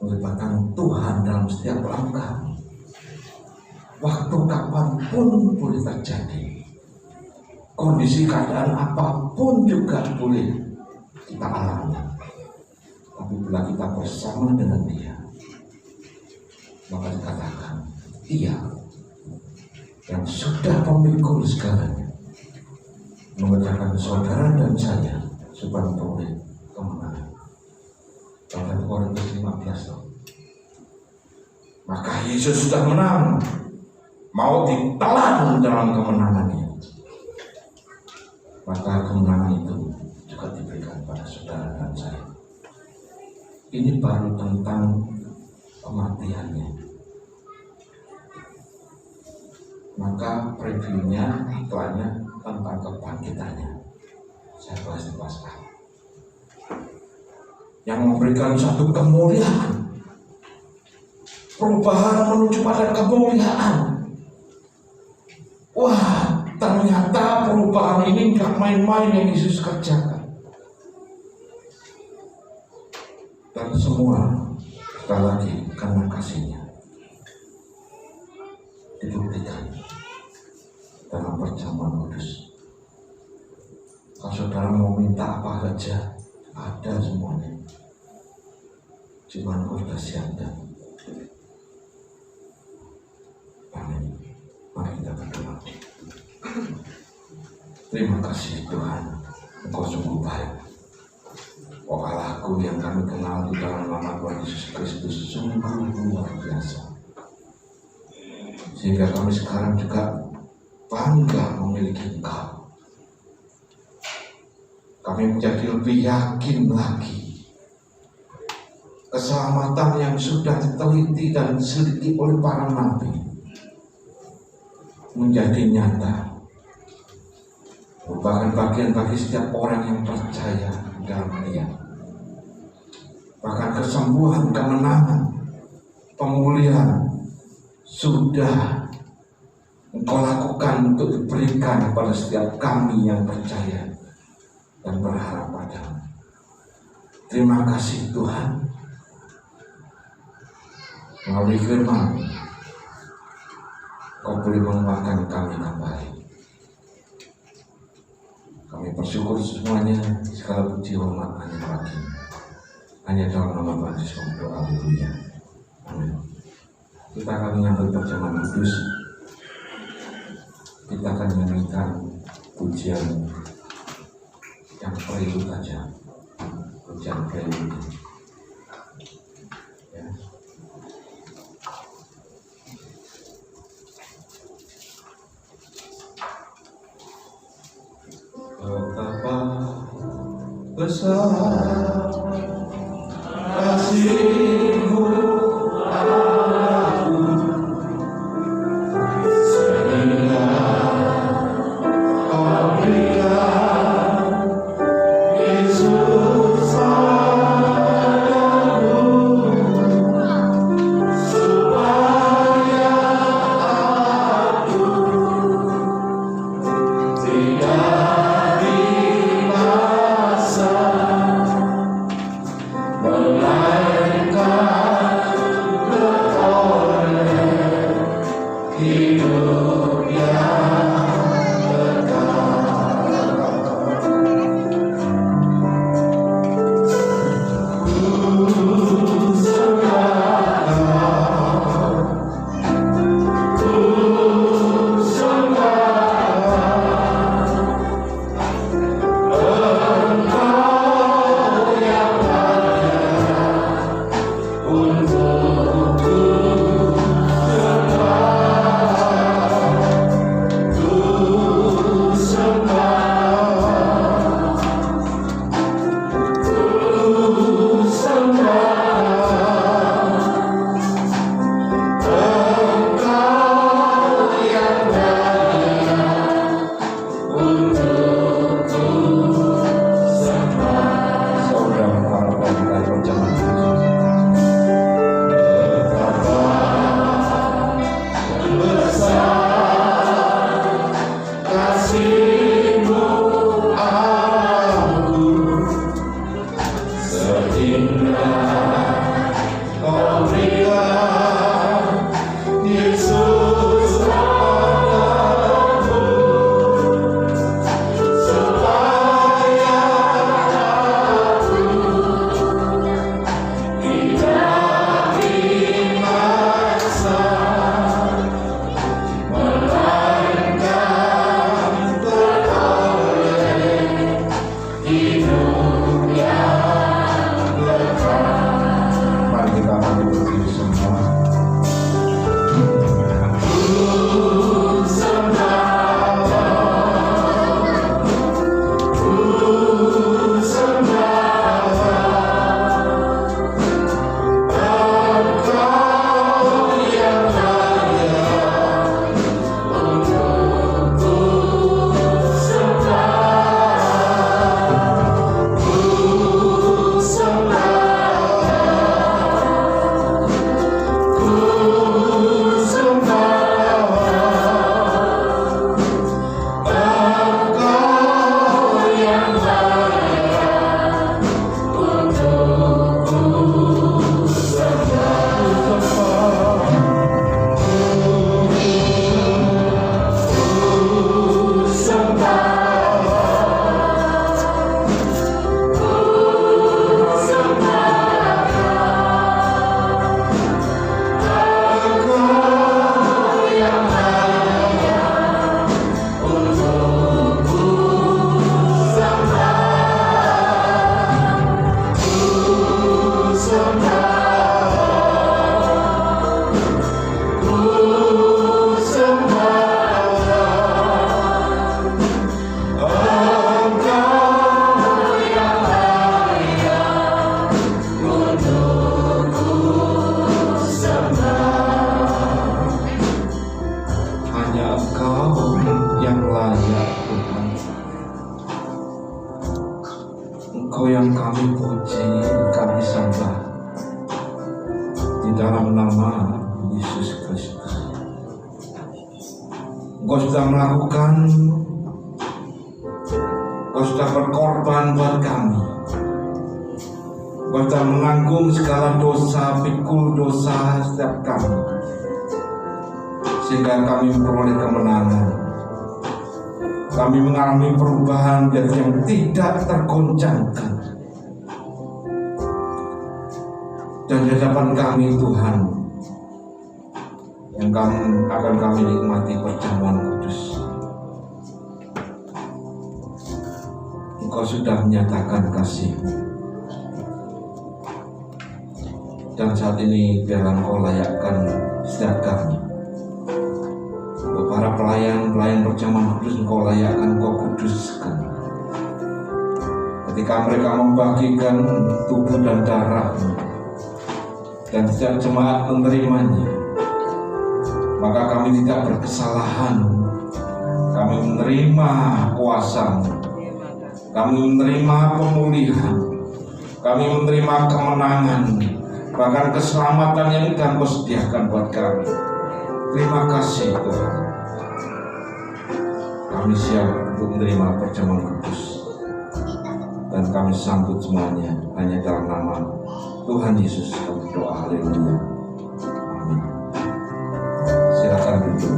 melibatkan Tuhan dalam setiap langkah. Waktu kapanpun boleh terjadi, kondisi keadaan apapun juga boleh kita alami. Tapi bila kita bersama dengan Dia, maka dikatakan Dia yang sudah memikul segalanya mengerjakan saudara dan saya supaya memperoleh kemenangan. Dalam 1 Korintus 15. Maka Yesus sudah menang, mau ditelan dalam kemenangannya. Maka kemenangan itu juga diberikan pada saudara Ini baru tentang kematiannya. Maka previewnya, iklannya tentang kebangkitannya. Saya bahas di Paskah. Yang memberikan satu kemuliaan, perubahan menuju pada kemuliaan. Wah, ternyata perubahan ini gak main-main yang Yesus kerjakan. Dan semua sekali lagi karena kasihnya dibuktikan dalam perjamuan kudus. Kalau saudara mau minta apa saja, ada semuanya. Cuma engkau sudah siapkan. Amin. Mari kita berdoa. Terima kasih Tuhan, Engkau sungguh baik. Oh Allahku yang kami kenal di dalam nama Tuhan Yesus Kristus sungguh luar biasa. Sehingga kami sekarang juga bangga memiliki Engkau. Kami menjadi lebih yakin lagi keselamatan yang sudah diteliti dan diselidiki oleh para nabi menjadi nyata, merupakan bagian bagi setiap orang yang percaya dalam Dia. Bahkan kesembuhan, kemenangan, pemulihan sudah Engkau lakukan untuk diberikan kepada setiap kami yang percaya dan berharap padamu. Terima kasih Tuhan. Melalui firman, Kau boleh menguatkan kami kembali. Kami bersyukur semuanya, segala puji hormat hanya bagi. Hanya dalam nama Tuhan Yesus berdoa. Haleluya. Amin. Kita akan mengambil perjamuan kudus. Kita akan menyanyikan pujian yang prelude saja, pujian prelude. Ya. Betapa besar kasih-Mu Allahku, sehingga Kau berikan Yesus padamu, supaya aku tidak binasa, melainkan beroleh hidup yang kekal. Ku sembah Kau, ku sembah Engkau yang layak untuk ku sembah. Saudara para pendengar perjamuan Yesus, di dalam nama Yesus Kristus. Engkau sudah melakukan, Engkau sudah berkorban buat kami. Engkau sudah menanggung segala dosa, pikul dosa setiap kami, sehingga kami memperoleh kemenangan. Kami mengalami perubahan yang tidak tergoncangkan. Dan di hadapan kami Tuhan, yang akan kami nikmati perjamuan kudus. Engkau sudah menyatakan kasih-Mu, dan saat ini biarlah Engkau layakkan setiap kami. Para pelayan perjamuan kudus Engkau layakkan, Engkau kuduskan. Ketika mereka membagikan tubuh dan darah-Mu, dan setiap jemaat menerimanya, maka kami tidak berkesalahan. Kami menerima kuasa-Mu, kami menerima pemulihan, kami menerima kemenangan, bahkan keselamatan yang sudah Engkau sediakan buat kami. Terima kasih Tuhan. Kami siap untuk menerima perjamuan kudus, dan kami sambut semuanya hanya dalam nama Tuhan Yesus. Kami berdoa, haleluya, amin. Silakan duduk.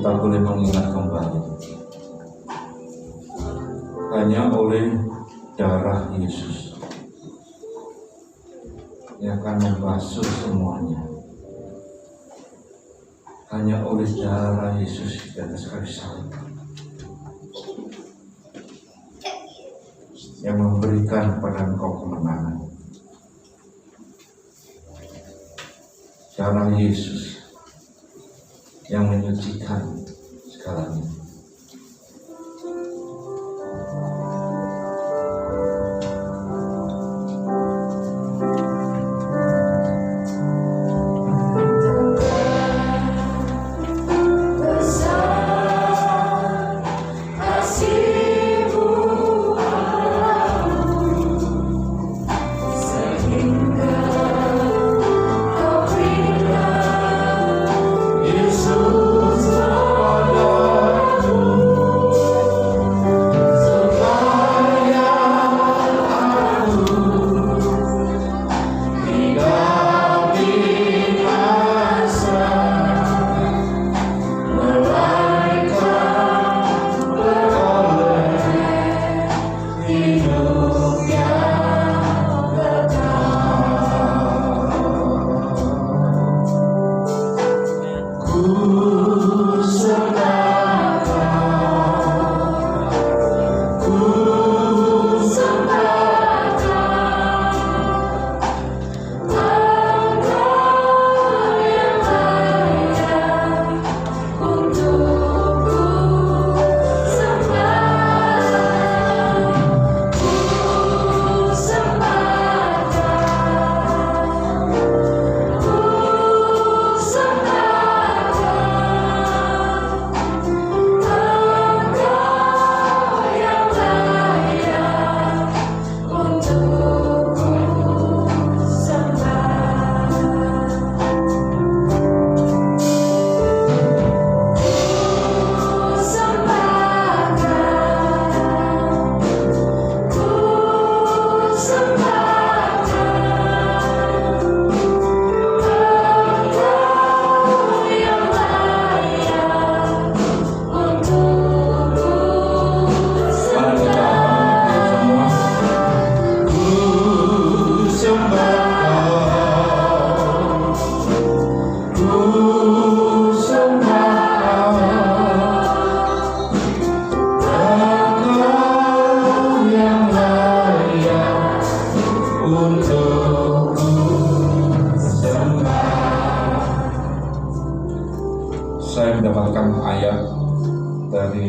Kita boleh mengingat kembali, hanya oleh darah Yesus yang akan membasuh semuanya. Hanya oleh darah Yesus di atas kayu salib yang memberikan kepada engkau kemenangan. Darah Yesus yang menyucikan segalanya.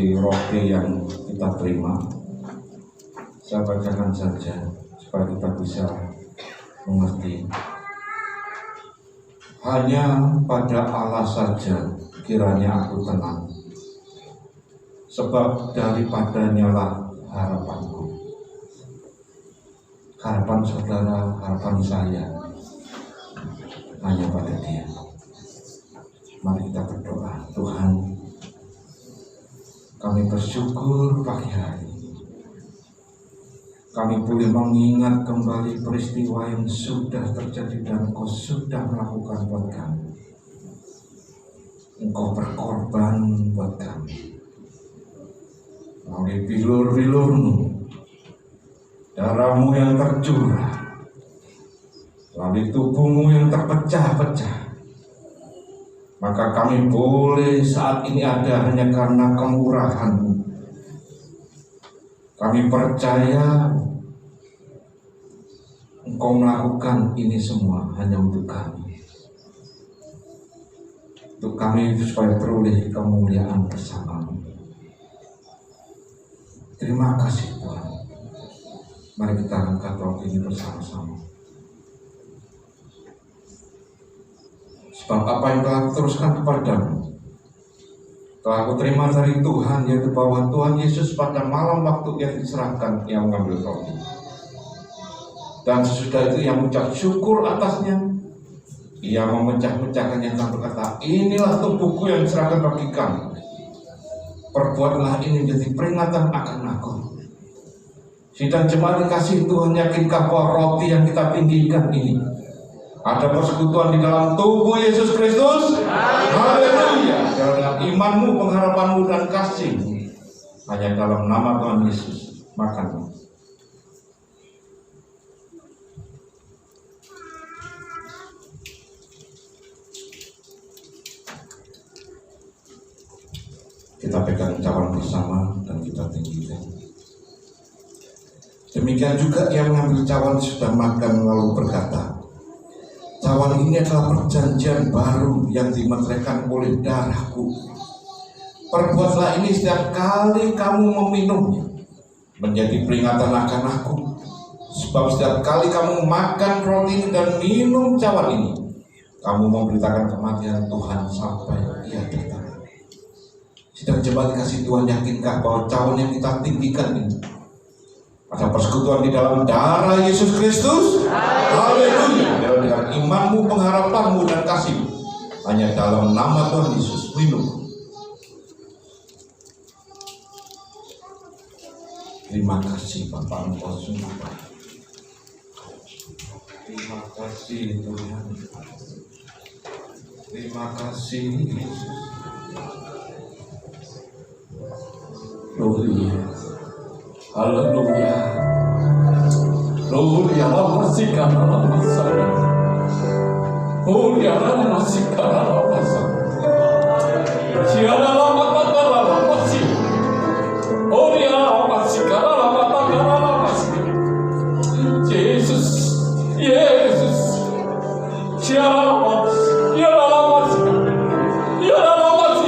dari roti yang kita terima. Saya bacakan saja supaya kita bisa mengerti. Hanya pada Allah saja kiranya aku tenang, sebab daripadanya lah harapanku. Harapan saudara, harapan saya hanya pada Dia. Mari kita berdoa. Tuhan, kami bersyukur pagi hari kami boleh mengingat kembali peristiwa yang sudah terjadi dan Engkau sudah melakukan buat kami. Engkau berkorban buat kami melalui bilur-bilur-Mu, darah-Mu yang tercurah, melalui tubuh-Mu yang terpecah-pecah. Maka kami boleh saat ini ada hanya karena kemurahan-Mu. Kami percaya Engkau melakukan ini semua hanya untuk kami. Untuk kami supaya beroleh kemuliaan bersama-Mu. Terima kasih Tuhan. Mari kita angkat roti ini bersama-sama. Sebab apa yang telah teruskan kepadamu telah aku terima dari Tuhan, yaitu bahwa Tuhan Yesus pada malam waktu Ia diserahkan, Ia mengambil roti. Dan sesudah itu Ia mengucap syukur atasnya. Ia memecah-mecahkannya dan berkata, inilah tubuhku yang diserahkan bagi kamu. Perbuatlah ini menjadi peringatan akan aku. Sidang jemaat dikasih Tuhan, yakinkah bahwa roti yang kita tinggikan ini ada persekutuan di dalam tubuh Yesus Kristus? Haleluya. Dengan imanmu, pengharapanmu, dan kasihmu hanya dalam nama Tuhan Yesus. Makan. Kita pegang cawan bersama dan kita tinggikan. Demikian juga Ia mengambil cawan sudah makan lalu berkata, cawan ini adalah perjanjian baru yang dimeteraikan oleh darahku. Perbuatlah ini setiap kali kamu meminumnya, menjadi peringatan akan aku. Sebab setiap kali kamu makan roti ini dan minum cawan ini, kamu memberitakan kematian Tuhan sampai Ia datang. Sidang jemaat dikasih Tuhan, yakinkah bahwa cawan yang kita tinggikan ini ada persekutuan di dalam darah Yesus Kristus? Haleluya. Dengan imanmu, pengharapanmu, dan kasihmu hanya dalam nama Tuhan Yesus. Minum. Terima kasih Bapa, Engkau sungguh baik. Terima kasih Tuhan. Terima kasih Yesus. Gloria. Haleluya. Gloria masih karena masanya. Gloria masih karena masanya. Siapa lama karena masih. Gloria masih karena masih. Yesus, Yesus. Siapa masih? Siapa masih? Siapa masih?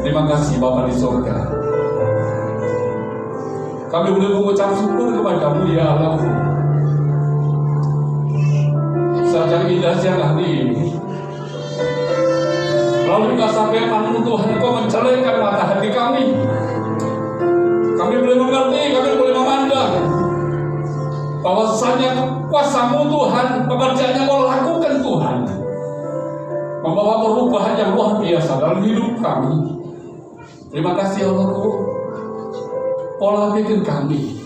Terima kasih Bapa di surga. Kami boleh mengucap syukur kepada-Mu ya Allah. Saat yang indah siang hari ini, lalu kasih firman-Mu Tuhan, Engkau mencerahkan mata hati kami. Kami boleh mengerti, kami boleh memandang bahwasanya kuasa-Mu Tuhan, pekerjaan yang Kau lakukan Tuhan, membawa perubahan yang luar biasa dalam hidup kami. Terima kasih Allah, pola pikir kami.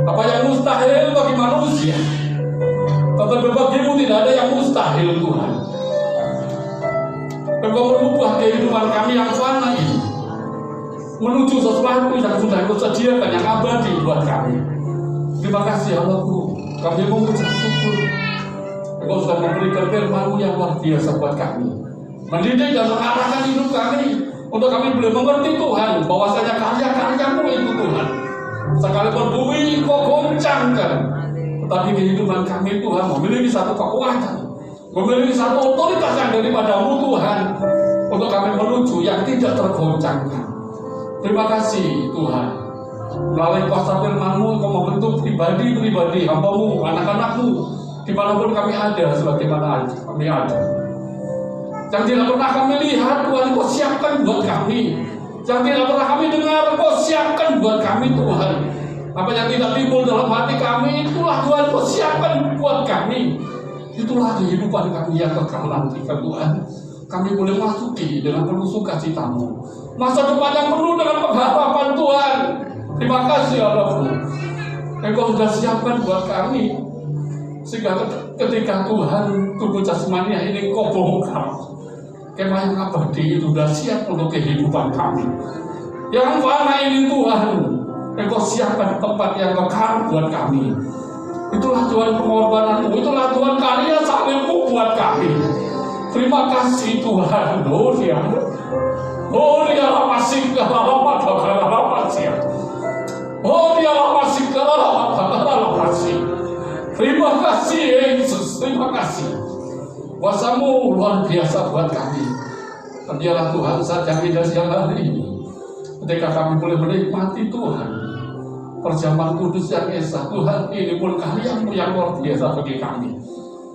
Apa yang mustahil bagi manusia, tetapi bagi-Mu tidak ada yang mustahil Tuhan. Engkau merubah kehidupan kami yang fana ini menuju sesuatu yang sudah Kau sediakan, yang abadi buat kami. Terima kasih Allahku, kami mengucap syukur. Engkau sudah memberikan firman-Mu yang luar biasa buat kami, mendidik dan mengarahkan hidup kami, untuk kami boleh mengerti Tuhan, bahwasanya karya-karya-Mu itu Tuhan, sekalipun bumi Kau goncangkan, tetapi kehidupan kami Tuhan memiliki satu kekuatan, memiliki satu otoritas yang daripada-Mu Tuhan, untuk kami menuju yang tidak tergoncangkan. Terima kasih Tuhan, melalui kuasa firman-Mu Kau membentuk pribadi-pribadi hamba-Mu, anak-anak-Mu, dimanapun kami ada, sebagaimana kami ada. Yang tidak pernah kami lihat, Tuhan Kau siapkan buat kami. Yang tidak pernah kami dengar, Kau siapkan buat kami Tuhan. Apa yang tidak timbul dalam hati kami, itulah Tuhan Kau siapkan buat kami. Itulah kehidupan kami yang kekal nanti Tuhan. Kami boleh masuki dengan penuh sukacita-Mu, masa depan yang penuh dengan pengharapan Tuhan. Terima kasih Allahku, Engkau sudah siapkan buat kami, sehingga ketika Tuhan tubuh jasmani ini Kau bongkar, kemah yang abadi itu sudah siap untuk kehidupan kami. Yang fana ini Tuhan, Engkau siapkan tempat yang kekal buat kami. Itulah Tuhan pengorbanan-Mu, itulah Tuhan karya salib-Mu buat kami. Terima kasih Tuhan. Oh dia masih kelalaman, oh dia masih kelalaman. Terima kasih Yesus, terima kasih. Kuasa-Mu luar biasa buat kami. Dan dialah Tuhan saat yang indah siang hari ini, ketika kami boleh menikmati Tuhan perjamuan kudus yang esa. Tuhan, ini pun karya-Mu yang luar biasa bagi kami,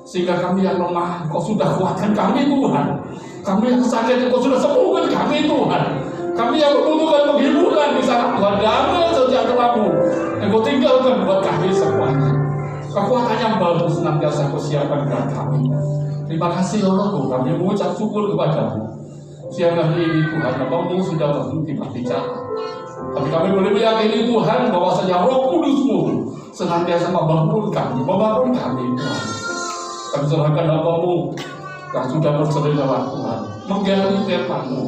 sehingga kami yang lemah Kau sudah kuatkan kami Tuhan. Kami yang sakit Kau sudah sembuhkan kami Tuhan. Kami yang membutuhkan penghiburan di sana Tuhan, damai sejahtera-Mu Engkau tinggalkan buat kami semuanya. Kekuatan yang baru senantiasa Kau siapkan buat kami. Terima kasih Allahku, kami mengucap syukur kepada-Mu. Siang hari ini Tuhan, Bapa-Mu sudah berhenti berbicara, tapi kami boleh meyakini Tuhan bahwasanya Roh Kudus-Mu senantiasa membangun kami Tuhan. Kami serahkan Bapa-Mu yang sudah bersedia Tuhan, menggali firman-Mu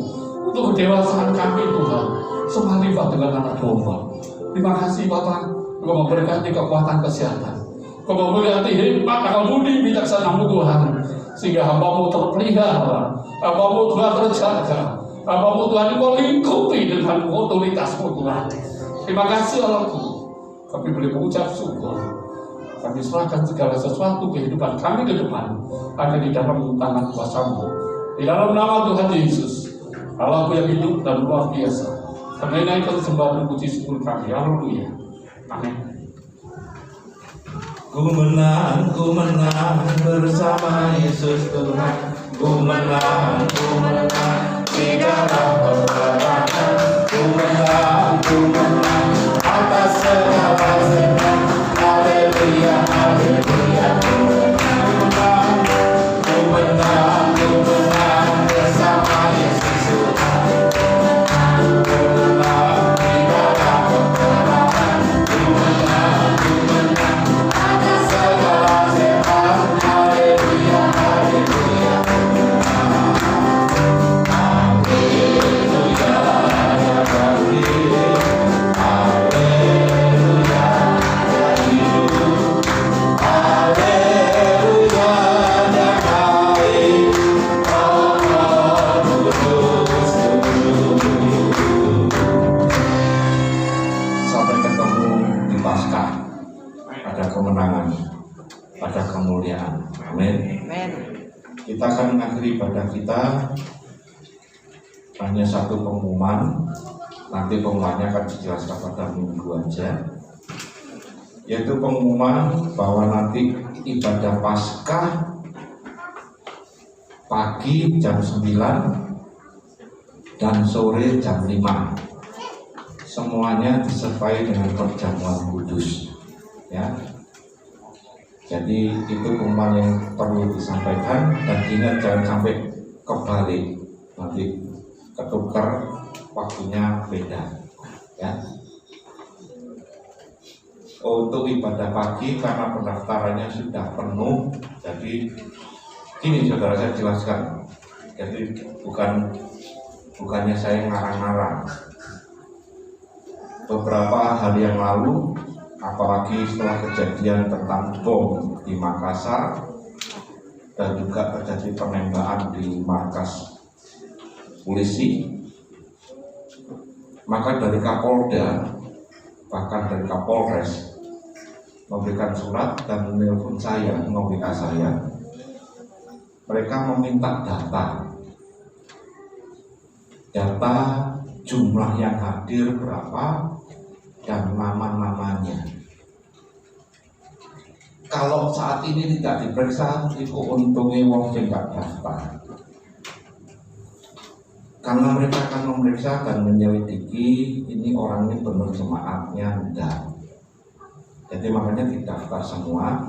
untuk kedewasaan kami Tuhan, semarifat dengan anak domba. Terima kasih Bapa, Engkau memberkati kekuatan kesehatan, Engkau memberkati hikmat akal budi bijaksana-Mu Tuhan, sehingga hamba-Mu terpelihara, hamba-Mu Tuhan terjaga, hamba-Mu Tuhan Engkau lingkupi dengan otoritas-Mu Tuhan. Terima kasih Allahku, kami boleh mengucap syukur. Kami serahkan segala sesuatu kehidupan kami ke depan ada di dalam tangan kuasa-Mu. Di dalam nama Tuhan Yesus, Allahku yang hidup dan luar biasa, kami naikkan sembah dan puji syukur kami. Haleluya. Amin. Ku menang bersama Yesus Tuhan. Ku menang di dalam peperangan. Ku menang atas segala sebab. Haleluya, haleluya. Ku menang bersama Yesus Tuhan. Ku menang di dalam peperangan. Ku menang atas segala sebab. Haleluya, haleluya. Kemenangan, pada kemuliaan. Amin. Kita akan mengakhiri ibadah kita hanya satu pengumuman, nanti pengumumannya akan dijelaskan pada minggu aja, yaitu pengumuman bahwa nanti ibadah Paskah pagi jam 9 dan sore jam 5, semuanya disertai dengan perjamuan kudus, ya. Jadi itu pengumuman yang perlu disampaikan, dan ingat jangan sampai kebalik, nanti ketukar waktunya beda, ya. Untuk ibadah pagi karena pendaftarannya sudah penuh, jadi gini saudara, saya jelaskan. Jadi bukannya saya ngarang-ngarang. Beberapa hari yang lalu, apalagi setelah kejadian tentang bom di Makassar dan juga terjadi penembakan di markas polisi, maka dari Kapolda, bahkan dari Kapolres memberikan surat dan menelpon saya, nge-WA saya. Mereka meminta data jumlah yang hadir berapa dan nama-namanya. Kalau saat ini tidak diperiksa, itu untungnya wong sing gak daftar. Karena mereka akan memeriksa dan menyelidiki ini orang ini benar jemaatnya enggak. Jadi makanya didaftar semua,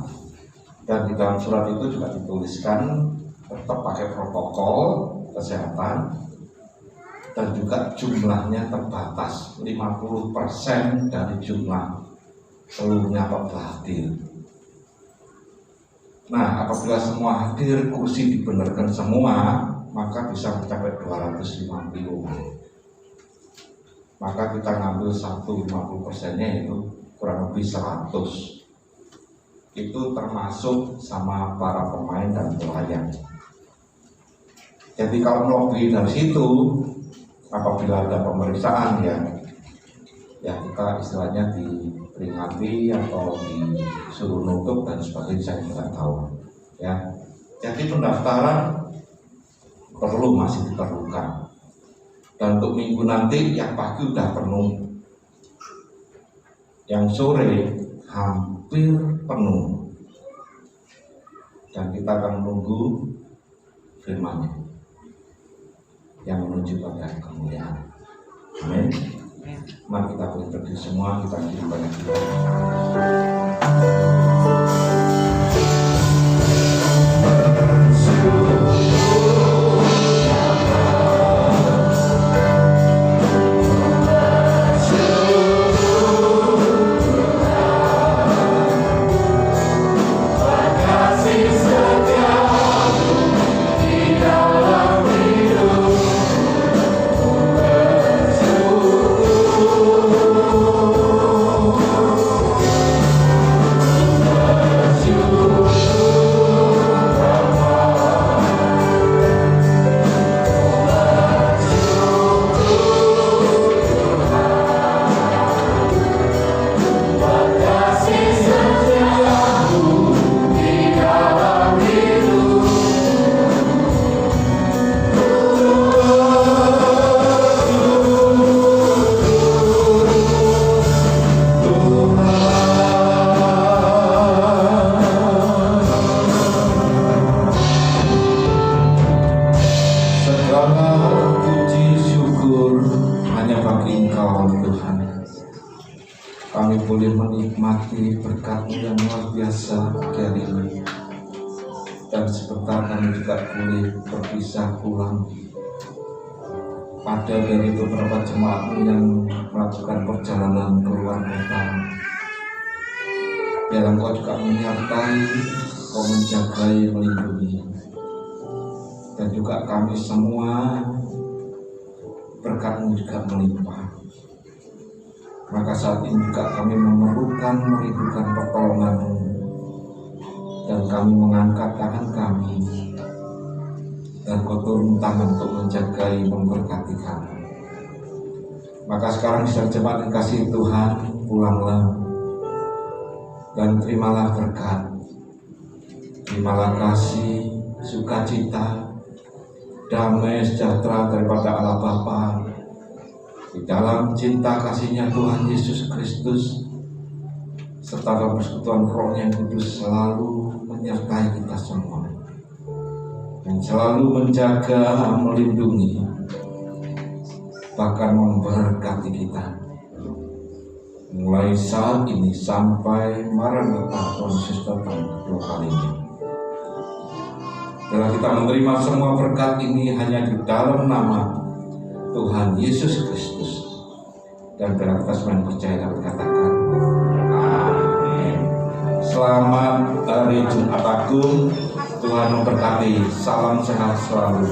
dan di dalam surat itu juga dituliskan tetap pakai protokol kesehatan, dan juga jumlahnya terbatas 50% dari jumlah seluruhnya apabila hadir. Nah, apabila semua hadir, kursi dibenarkan semua, maka bisa mencapai 250. Maka kita ngambil 50%-nya itu kurang lebih 100. Itu termasuk sama para pemain dan pelayan. Jadi kalau melebihi dari situ, apabila ada pemeriksaan ya kita istilahnya diperingati atau disuruh nutup dan sebagainya, saya tidak tahu, ya. Jadi pendaftaran masih diperlukan, dan untuk minggu nanti yang pagi udah penuh, yang sore hampir penuh, dan kita akan menunggu firman-Nya yang menuju pada kemuliaan. Amin. Mari kita berdiri semua, kita beribadah. Kami boleh menikmati berkat-Mu yang luar biasa hari ini, dan sebentar kami juga boleh berpisah pulang. Ada dari beberapa jemaat-Mu yang melakukan perjalanan keluar kota. Biar Engkau juga menyertai, Engkau menjagai, melindungi, dan juga kami semua berkat-Mu juga melimpah. Maka saat ini juga kami merindukan pertolongan-Mu, dan kami mengangkat tangan kami, dan Kau turun tangan untuk menjagai, memberkati kami. Maka sekarang bisa jemaat yang kasih Tuhan, pulanglah dan terimalah berkat, terimalah kasih, sukacita, damai sejahtera daripada Allah Bapa Di dalam cinta kasihnya Tuhan Yesus Kristus serta dalam persekutuan Roh-Nya yang kudus selalu menyertai kita semua dan selalu menjaga, melindungi, bahkan memberkati kita mulai saat ini sampai Maranatha Tuhan Yesus datang kedua kalinya. Bila kita menerima semua berkat ini hanya di dalam nama Tuhan Yesus Kristus, dan bila kita semua percaya dapat katakan amin. Selamat hari Jumat Agung, Tuhan memberkati. Salam sehat selalu.